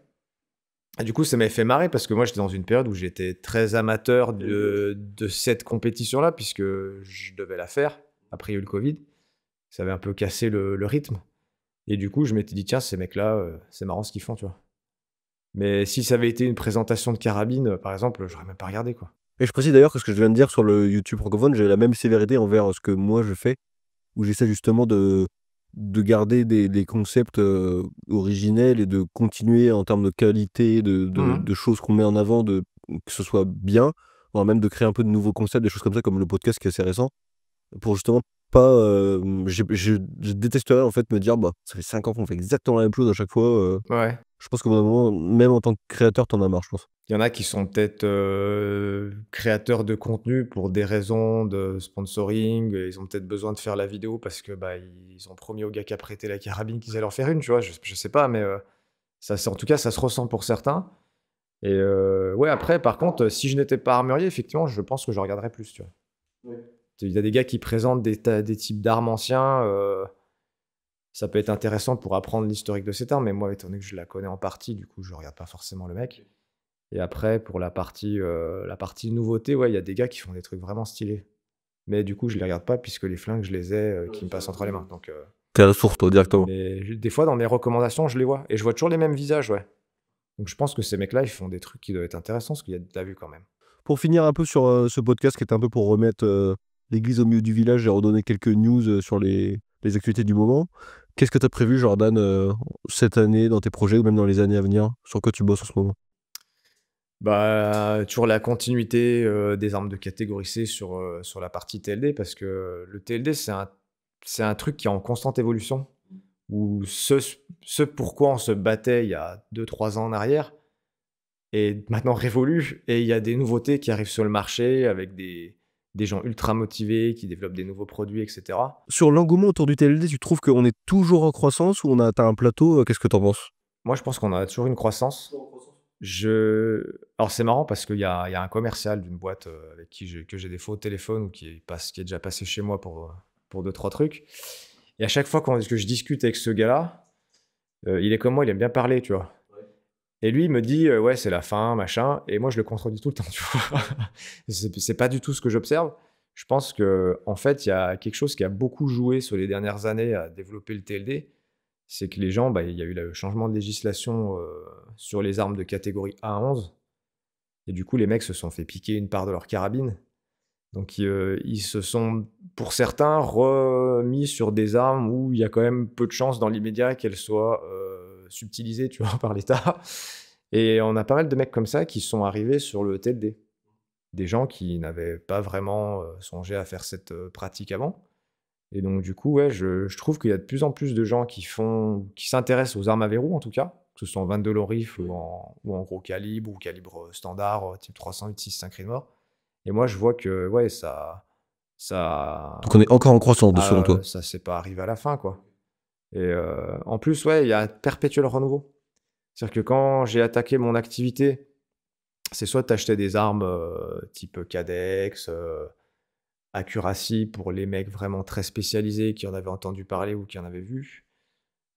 Et du coup, ça m'a fait marrer parce que moi, j'étais dans une période où j'étais très amateur de cette compétition-là, puisque je devais la faire. Après, il y a eu le Covid. Ça avait un peu cassé le rythme. Et du coup, je m'étais dit, tiens, ces mecs-là, c'est marrant ce qu'ils font, tu vois. Mais si ça avait été une présentation de carabine, par exemple, j'aurais même pas regardé, quoi. Et je précise d'ailleurs que ce que je viens de dire sur le YouTube francophone, j'ai la même sévérité envers ce que moi je fais, où j'essaie justement de garder des concepts originels et de continuer en termes de qualité, de choses qu'on met en avant, que ce soit bien, voire même de créer un peu de nouveaux concepts, des choses comme ça, comme le podcast qui est assez récent, pour justement pas. Je détesterais en fait me dire, bah, ça fait 5 ans qu'on fait exactement la même chose à chaque fois. Ouais. Je pense qu'au bout d'un moment, même en tant que créateur, t'en as marre, je pense. Il y en a qui sont peut-être créateurs de contenu pour des raisons de sponsoring. Ils ont peut-être besoin de faire la vidéo parce que ils ont promis au gars qui a prêté la carabine qu'ils allaient en faire une, tu vois. Je sais pas, mais en tout cas, ça se ressent pour certains. Et ouais, après, par contre, si je n'étais pas armurier, effectivement, je pense que je regarderais plus, tu vois. Ouais. Il y a des gars qui présentent des types d'armes anciens. Ça peut être intéressant pour apprendre l'historique de cette arme, mais moi, étant donné que je la connais en partie, du coup, je regarde pas forcément le mec. Et après, pour la partie nouveauté, ouais, il y a des gars qui font des trucs vraiment stylés. Mais du coup, je les regarde pas puisque les flingues, je les ai qui me passent entre les mains. Donc, T'es à la source, toi, directement. mais des fois, dans mes recommandations, je les vois. Et je vois toujours les mêmes visages, ouais. Donc, je pense que ces mecs-là, ils font des trucs qui doivent être intéressants parce qu'il y a de la vue quand même. Pour finir un peu sur ce podcast qui était un peu pour remettre l'église au milieu du village et redonner quelques news sur les actualités du moment, qu'est-ce que tu as prévu, Jordan, cette année dans tes projets ou même dans les années à venir? Sur quoi tu bosses en ce moment? Toujours la continuité des armes de catégorie C sur la partie TLD parce que le TLD, c'est un truc qui est en constante évolution. Où ce pourquoi on se battait il y a 2-3 ans en arrière est maintenant révolu et il y a des nouveautés qui arrivent sur le marché avec des gens ultra motivés qui développent des nouveaux produits, etc. Sur l'engouement autour du TLD, tu trouves qu'on est toujours en croissance ou on a atteint un plateau? Qu'est-ce que tu en penses? Moi, je pense qu'on a toujours une croissance. Alors, c'est marrant parce qu'il y a un commercial d'une boîte avec que j'ai des faux téléphones ou qui est déjà passé chez moi pour 2-3 trucs. Et à chaque fois que je discute avec ce gars-là, il est comme moi, il aime bien parler, tu vois. Et lui, il me dit, ouais, c'est la fin, machin. Et moi, je le contredis tout le temps, tu vois. C'est pas du tout ce que j'observe. Je pense qu'en fait, il y a quelque chose qui a beaucoup joué sur les dernières années à développer le TLD. C'est que les gens, il y a eu le changement de législation sur les armes de catégorie A à 11. Et du coup, les mecs se sont fait piquer une part de leur carabine. Donc, ils se sont, pour certains, remis sur des armes où il y a quand même peu de chances dans l'immédiat qu'elles soient subtilisées, tu vois, par l'État. Et on a pas mal de mecs comme ça qui sont arrivés sur le TLD. Des gens qui n'avaient pas vraiment songé à faire cette pratique avant. Et donc, du coup, ouais, je trouve qu'il y a de plus en plus de gens qui s'intéressent aux armes à verrou, en tout cas, que ce soit en 22 long rifle ou en gros calibre, ou calibre standard, type 308, 6.5 Creedmoor. Et moi, je vois que, ouais, ça... Donc on est encore en croissance, selon toi? Ça s'est pas arrivé à la fin, quoi. Et en plus, ouais, il y a un perpétuel renouveau. C'est-à-dire que quand j'ai attaqué mon activité c'est soit tu achetais des armes type Cadex, Accuracy pour les mecs vraiment très spécialisés qui en avaient entendu parler ou qui en avaient vu.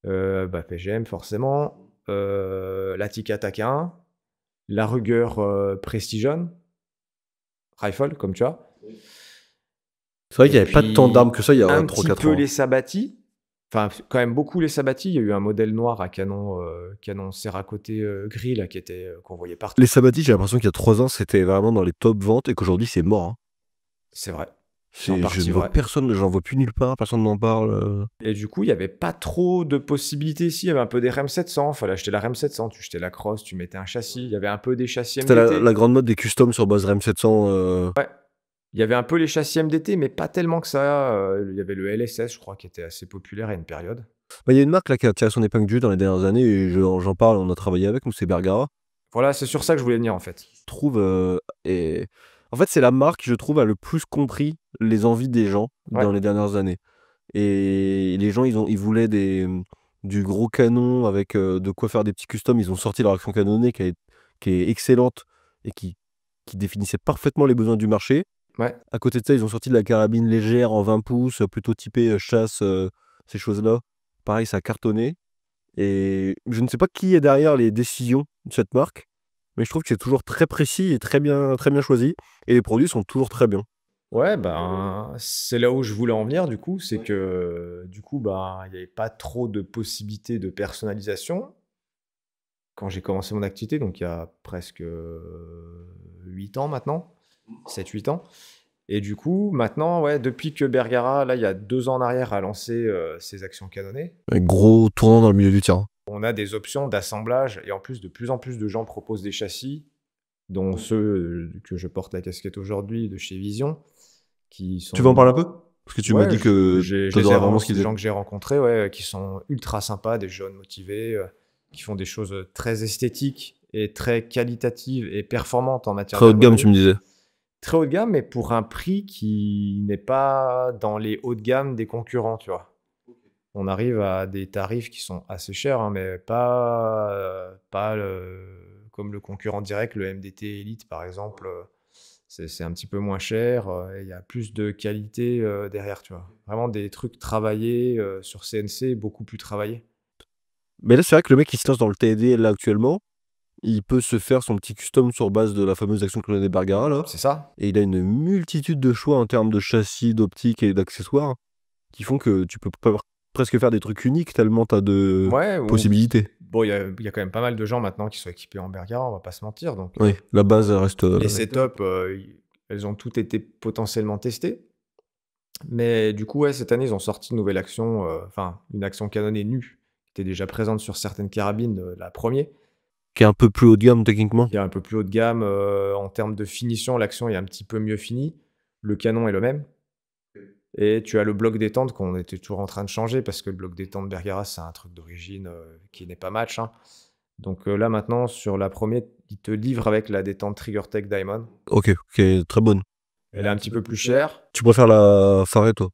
PGM forcément. La Tikka TAC-1, la Ruger Precision Rifle, comme tu as. C'est vrai qu'il Et n'y avait pas tant puis, d'armes que ça il y a un 3-4 petit ans. peu les Sabati. Enfin, quand même beaucoup les Sabati. Il y a eu un modèle noir à canon serracoté gris là, qu'on voyait partout. Les Sabati, j'ai l'impression qu'il y a 3 ans, c'était vraiment dans les top ventes et qu'aujourd'hui, c'est mort. Hein. C'est vrai. C'est- en je partie ne vois vrai. personne, j'en vois plus nulle part, personne n'en parle. Et du coup, il n'y avait pas trop de possibilités ici. Il y avait un peu des REM 700. Il fallait acheter la REM 700. Tu jetais la crosse, tu mettais un châssis. Il y avait un peu des châssis C'était MDT. la grande mode des customs sur base REM 700. Il y avait un peu les châssis MDT, mais pas tellement que ça. Il y avait le LSS, je crois, qui était assez populaire à une période. Il y a une marque là, qui a tiré son épingle du jeu dans les dernières années et j'en parle, on a travaillé avec, nous c'est Bergara. Voilà, c'est sur ça que je voulais venir en fait. Je trouve. Et... En fait, c'est la marque qui, je trouve, a le plus compris les envies des gens dans Ouais. les dernières années. Et les gens, ils voulaient du gros canon avec de quoi faire des petits customs. Ils ont sorti leur action canonnée qui est excellente et qui définissait parfaitement les besoins du marché. Ouais. À côté de ça, ils ont sorti de la carabine légère en 20 pouces, plutôt typée chasse, ces choses-là. Pareil, ça a cartonné. Et je ne sais pas qui est derrière les décisions de cette marque, mais je trouve que c'est toujours très précis et très bien choisi. Et les produits sont toujours très bien. Ouais, ben, c'est là où je voulais en venir, du coup. C'est que, du coup, ben, il n'y avait pas trop de possibilités de personnalisation quand j'ai commencé mon activité, donc il y a presque 8 ans maintenant, 7-8 ans. Et du coup, maintenant, ouais, depuis que Bergara, là, il y a 2 ans en arrière, a lancé ses actions canonnées, Un gros tournant dans le milieu du terrain. on a des options d'assemblage et en plus en plus de gens proposent des châssis, dont ceux que je porte la casquette aujourd'hui de chez Vision, qui sont... Tu veux en parler un peu? Parce que tu m'as dit que je tu adorais vraiment ce c'est qu'ils des faisaient. gens que j'ai rencontrés, ouais, qui sont ultra sympas, des jeunes motivés, qui font des choses très esthétiques et très qualitatives et performantes en matière Très haut de gamme, d'ergonomie. tu me disais. Très haut de gamme, mais pour un prix qui n'est pas dans les hauts de gamme des concurrents, tu vois. On arrive à des tarifs qui sont assez chers, hein, mais pas comme le concurrent direct, le MDT Elite par exemple. C'est un petit peu moins cher et il y a plus de qualité derrière, tu vois. Vraiment des trucs travaillés sur CNC, beaucoup plus travaillés. Mais là, c'est vrai que le mec qui se lance dans le TD là actuellement, il peut se faire son petit custom sur base de la fameuse action clonée Bergara là. C'est ça? Et il a une multitude de choix en termes de châssis, d'optique et d'accessoires qui font que tu peux presque faire des trucs uniques tellement tu as de Ouais, possibilités. bon, il y a quand même pas mal de gens maintenant qui sont équipés en Bergara, on va pas se mentir. Donc, Oui, la base elle reste. les setups, elles ont toutes été potentiellement testées. Mais du coup, ouais, cette année, ils ont sorti une nouvelle action, une action canonnée nue, qui était déjà présente sur certaines carabines, la première. Qui est un peu plus haut de gamme techniquement. Qui est un peu plus haut de gamme en termes de finition, l'action est un petit peu mieux finie. Le canon est le même. Et tu as le bloc détente qu'on était toujours en train de changer parce que le bloc détente Bergara, c'est un truc d'origine qui n'est pas match. Hein. Donc là, maintenant, sur la première, il te livre avec la détente TriggerTech Diamond. Ok, très bonne. Elle est un petit peu plus chère. Tu préfères la Faré, toi?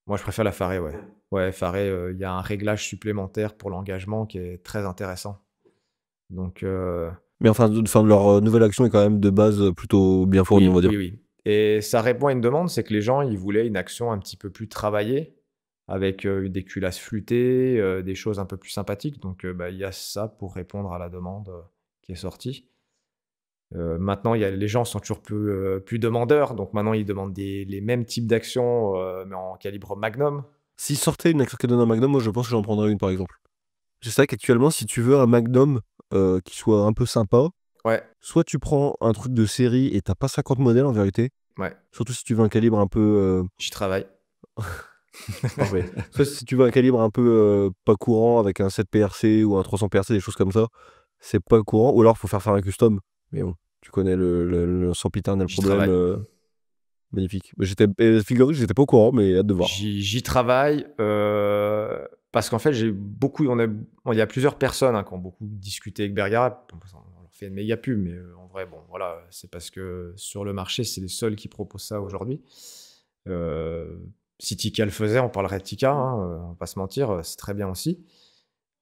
Moi, je préfère la Faré, ouais. Ouais, Faré, il y a un réglage supplémentaire pour l'engagement qui est très intéressant. Donc, Mais enfin, leur nouvelle action est quand même de base plutôt bien fournie, on va dire. oui. Et ça répond à une demande, c'est que les gens, ils voulaient une action un petit peu plus travaillée, avec des culasses flûtées, des choses un peu plus sympathiques. Donc, il y a ça pour répondre à la demande qui est sortie. Maintenant, les gens sont toujours plus demandeurs. Donc, maintenant, ils demandent les mêmes types d'actions, mais en calibre Magnum. S'ils sortaient une action canon Magnum, moi je pense que j'en prendrais une par exemple. Je sais qu'actuellement, si tu veux un Magnum qui soit un peu sympa, Ouais, soit tu prends un truc de série et t'as pas 50 modèles en vérité. ouais, Surtout si tu veux un calibre un peu. j'y travaille. Parfait. Soit si tu veux un calibre un peu pas courant avec un 7 PRC ou un 300 PRC, des choses comme ça, c'est pas courant. Ou alors faut faire un custom. Mais bon, tu connais le sempiternel J'y problème. travaille. Magnifique. Figurez que j'étais pas au courant, mais hâte de voir. J'y travaille parce qu'en fait, il y a plusieurs personnes qui ont beaucoup discuté avec Bergara. On leur fait une méga pub, mais en vrai, bon, voilà, c'est parce que sur le marché, c'est les seuls qui proposent ça aujourd'hui. Si Tikka le faisait, on parlerait de Tikka, on va pas se mentir, c'est très bien aussi.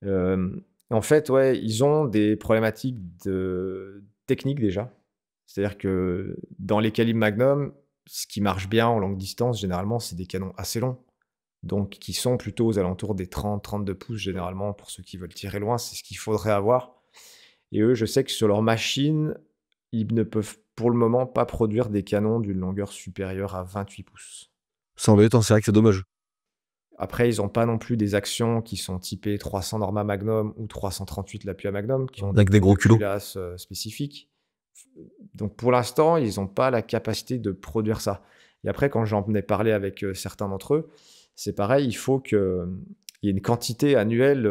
En fait, ouais, ils ont des problématiques techniques déjà. C'est-à-dire que dans les calibres Magnum, ce qui marche bien en longue distance, généralement, c'est des canons assez longs. Donc, qui sont plutôt aux alentours des 30-32 pouces, généralement, pour ceux qui veulent tirer loin, c'est ce qu'il faudrait avoir. Et eux, je sais que sur leur machine, ils ne peuvent pour le moment pas produire des canons d'une longueur supérieure à 28 pouces. C'est embêtant, c'est vrai que c'est dommage. Après, ils n'ont pas non plus des actions qui sont typées 300 Norma Magnum ou 338 Lapua Magnum, qui ont Avec des gros culots. culasse spécifiques. Donc pour l'instant, ils n'ont pas la capacité de produire ça. Et après, quand j'en ai parlé avec certains d'entre eux, c'est pareil, il faut qu'il y ait une quantité annuelle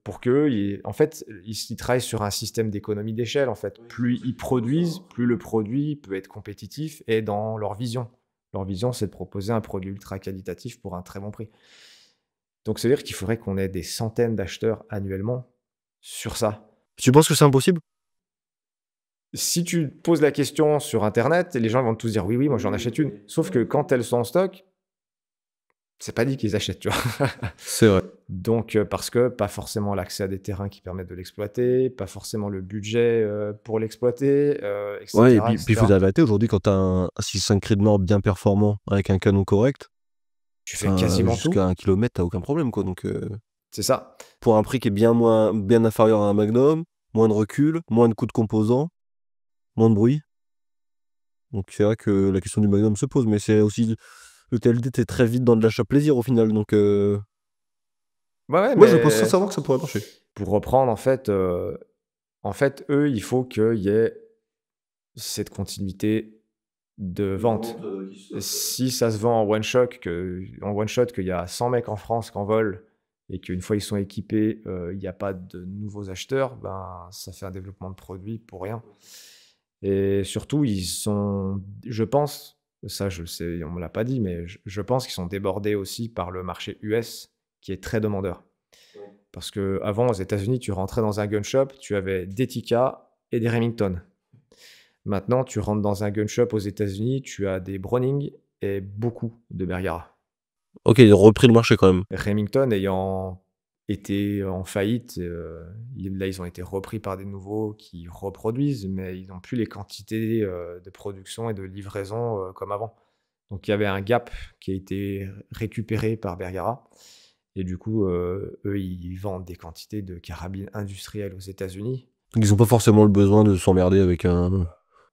pour qu'eux, en fait, ils travaillent sur un système d'économie d'échelle. En fait. Plus ils produisent, plus le produit peut être compétitif et dans leur vision. Leur vision, c'est de proposer un produit ultra qualitatif pour un très bon prix. Donc, c'est-à-dire qu'il faudrait qu'on ait des centaines d'acheteurs annuellement sur ça. Tu penses que c'est impossible? Si tu poses la question sur Internet, les gens vont tous dire oui, moi j'en achète une. Sauf que quand elles sont en stock, c'est pas dit qu'ils achètent, tu vois. C'est vrai. Donc, parce que pas forcément l'accès à des terrains qui permettent de l'exploiter, pas forcément le budget pour l'exploiter, etc. Ouais, et puis il faut etc. dire la vérité, aujourd'hui, quand tu as un 6.5 Creedmoor bien performant avec un canon correct, Tu fais quasiment tout. jusqu'à 1 km, t'as aucun problème, quoi. Donc, C'est ça. pour un prix qui est bien inférieur à un Magnum, moins de recul, moins de coûts de composants, moins de bruit. Donc, c'est vrai que la question du Magnum se pose, mais c'est aussi. Le TLD, t'es très vite dans de l'achat plaisir au final. Donc, Ouais, moi, mais je pense sincèrement que ça pourrait marcher. pour reprendre, en fait, eux, il faut qu'il y ait cette continuité de vente. Si ça se vend en one shot, qu'il y a 100 mecs en France qui en volent et qu'une fois ils sont équipés, il n'y a pas de nouveaux acheteurs, ben, ça fait un développement de produit pour rien. Et surtout, je pense, ça je le sais, on ne me l'a pas dit, mais je pense qu'ils sont débordés aussi par le marché US qui est très demandeur. Parce qu'avant, aux États-Unis, tu rentrais dans un gun shop, tu avais des Tikka et des Remington. Maintenant, tu rentres dans un gun shop aux États-Unis, tu as des Browning et beaucoup de Bergara. Ok, ils ont repris le marché quand même. Remington ayant été en faillite, là ils ont été repris par des nouveaux qui reproduisent, mais ils n'ont plus les quantités de production et de livraison comme avant. Donc il y avait un gap qui a été récupéré par Bergara. Et du coup, eux, ils vendent des quantités de carabines industrielles aux États-Unis. Donc, ils n'ont pas forcément le besoin de s'emmerder avec un.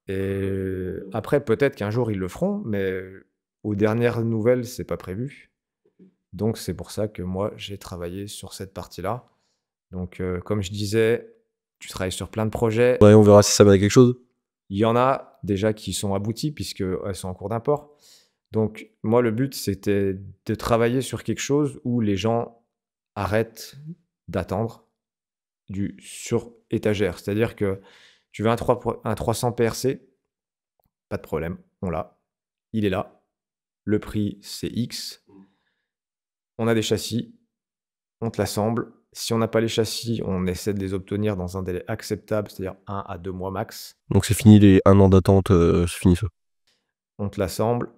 Et après, peut-être qu'un jour, ils le feront, mais aux dernières nouvelles, c'est pas prévu. Donc, c'est pour ça que moi, j'ai travaillé sur cette partie-là. Donc, comme je disais, tu travailles sur plein de projets. Ouais, on verra si ça va à quelque chose. Il y en a déjà qui sont aboutis, puisqu'elles sont en cours d'import. Donc, moi, le but, c'était de travailler sur quelque chose où les gens arrêtent d'attendre du sur-étagère. C'est-à-dire que tu veux un 300 PRC, pas de problème, on l'a. Il est là. Le prix, c'est X. On a des châssis, on te l'assemble. Si on n'a pas les châssis, on essaie de les obtenir dans un délai acceptable, c'est-à-dire 1 à 2 mois max. Donc c'est fini les 1 an d'attente, c'est fini ça. On te l'assemble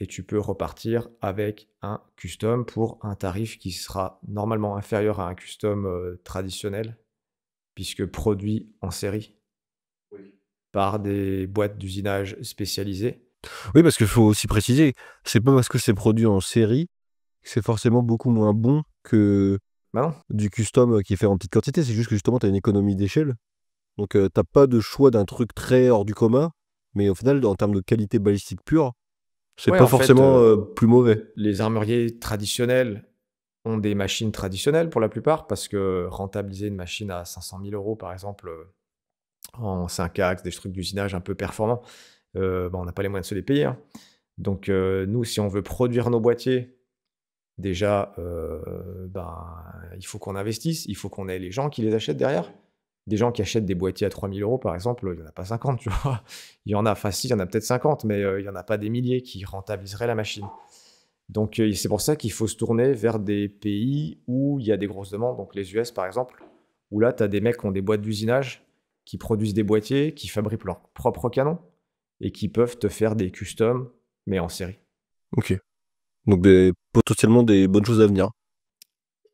et tu peux repartir avec un custom pour un tarif qui sera normalement inférieur à un custom traditionnel, puisque produit en série par des boîtes d'usinage spécialisées. Oui, parce qu'il faut aussi préciser, c'est pas parce que c'est produit en série que c'est forcément beaucoup moins bon que Bah non. du custom qui est fait en petite quantité. C'est juste que justement, tu as une économie d'échelle. Donc, t'as pas de choix d'un truc très hors du commun. Mais au final, en termes de qualité balistique pure, c'est Ouais, pas en fait, forcément plus mauvais. Les armuriers traditionnels ont des machines traditionnelles pour la plupart, parce que rentabiliser une machine à 500 000 € par exemple, en 5 axes, des trucs d'usinage un peu performants, on n'a pas les moyens de se les payer. Hein. Donc nous, si on veut produire nos boîtiers, déjà, il faut qu'on investisse, il faut qu'on ait les gens qui les achètent derrière. Des gens qui achètent des boîtiers à 3 000 € par exemple, il n'y en a pas 50, tu vois. Il y en a, si, il y en a peut-être 50, mais il n'y en a pas des milliers qui rentabiliseraient la machine. Donc c'est pour ça qu'il faut se tourner vers des pays où il y a des grosses demandes, donc les US par exemple, où là, tu as des mecs qui ont des boîtes d'usinage, qui produisent des boîtiers, qui fabriquent leurs propres canons, et qui peuvent te faire des customs, mais en série. Ok. Donc potentiellement des bonnes choses à venir.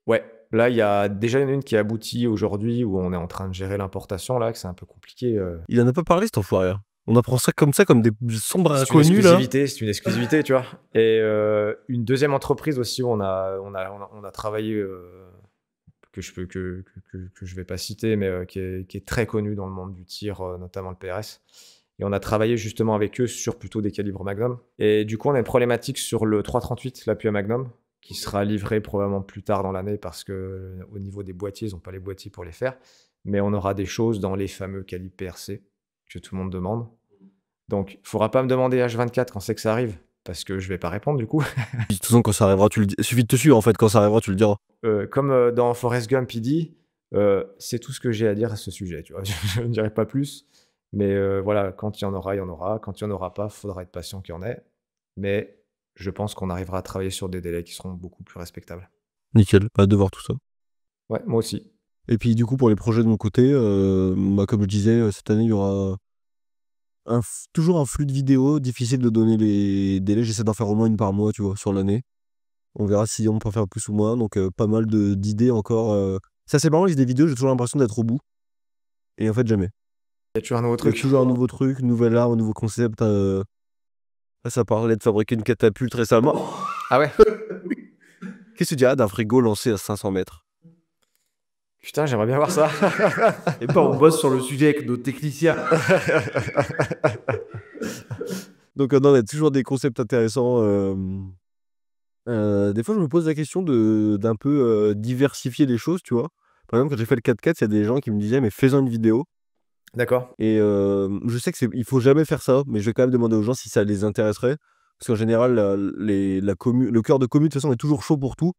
Ouais, là, il y a déjà une qui aboutit aujourd'hui, où on est en train de gérer l'importation, là, que c'est un peu compliqué. Il en a pas parlé, cet enfoiré. On apprend ça, comme des sombres C'est une inconnus, là. exclusivité, tu vois. Et une deuxième entreprise aussi où on a travaillé, que je vais pas citer, mais qui est très connue dans le monde du tir, notamment le PRS. Et on a travaillé justement avec eux sur plutôt des calibres Magnum. Et du coup, on a une problématique sur le 338, l'appui à Magnum, qui sera livré probablement plus tard dans l'année parce qu'au niveau des boîtiers, ils n'ont pas les boîtiers pour les faire. Mais on aura des choses dans les fameux calibres PRC que tout le monde demande. Donc, il ne faudra pas me demander H24 quand c'est que ça arrive, parce que je ne vais pas répondre du coup. De toute façon, quand ça arrivera, tu le dis. Il suffit de te suivre, en fait. Quand ça arrivera, tu le diras. Comme dans Forrest Gump, il dit, c'est tout ce que j'ai à dire à ce sujet. Tu vois. Je ne dirai pas plus. Mais voilà, quand il y en aura, il y en aura. Quand il n'y en aura pas, il faudra être patient qu'il y en ait. Mais je pense qu'on arrivera à travailler sur des délais qui seront beaucoup plus respectables. Nickel, pas de voir tout ça. Ouais, moi aussi. Et puis, du coup, pour les projets de mon côté, comme je disais, cette année, il y aura toujours un flux de vidéos. Difficile de donner les délais. J'essaie d'en faire au moins une par mois, tu vois, sur l'année. On verra si on peut en faire plus ou moins. Donc, pas mal d'idées encore. C'est assez marrant, j'ai des vidéos, j'ai toujours l'impression d'être au bout. Et en fait, jamais. Il y a toujours un nouveau Il y a truc. toujours un nouveau truc, une nouvelle arme, un nouveau concept. Là, ça parlait de fabriquer une catapulte récemment. Ah ouais. Qu'est-ce que tu dirais d'un frigo lancé à 500 mètres? Putain, j'aimerais bien voir ça. Et pas, on bosse sur le sujet avec nos techniciens. Donc, non, il y a toujours des concepts intéressants. Des fois, je me pose la question d'un peu diversifier les choses, tu vois. Par exemple, quand j'ai fait le 4x4, il y a des gens qui me disaient, mais fais-en une vidéo. D'accord. Et je sais qu'il faut jamais faire ça, mais je vais quand même demander aux gens si ça les intéresserait. Parce qu'en général, le cœur de commu, de toute façon, est toujours chaud pour tout.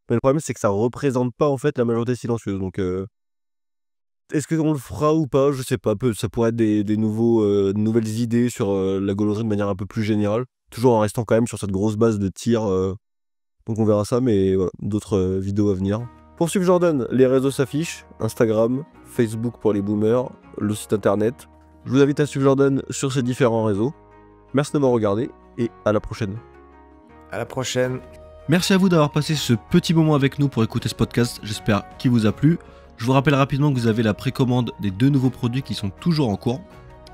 Mais le problème, c'est que ça représente pas, en fait, la majorité silencieuse. Donc, est-ce qu'on le fera ou pas? Je sais pas. Ça pourrait être des nouvelles idées sur la gauloiserie de manière un peu plus générale. Toujours en restant quand même sur cette grosse base de tir. Donc on verra ça, mais voilà, d'autres vidéos à venir. Pour suivre Jordan, les réseaux s'affichent. Instagram, Facebook pour les boomers, le site internet. Je vous invite à suivre Jordan sur ces différents réseaux. Merci de m'avoir regardé et à la prochaine. À la prochaine. Merci à vous d'avoir passé ce petit moment avec nous pour écouter ce podcast, j'espère qu'il vous a plu. Je vous rappelle rapidement que vous avez la précommande des 2 nouveaux produits qui sont toujours en cours,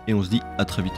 et on se dit à très vite.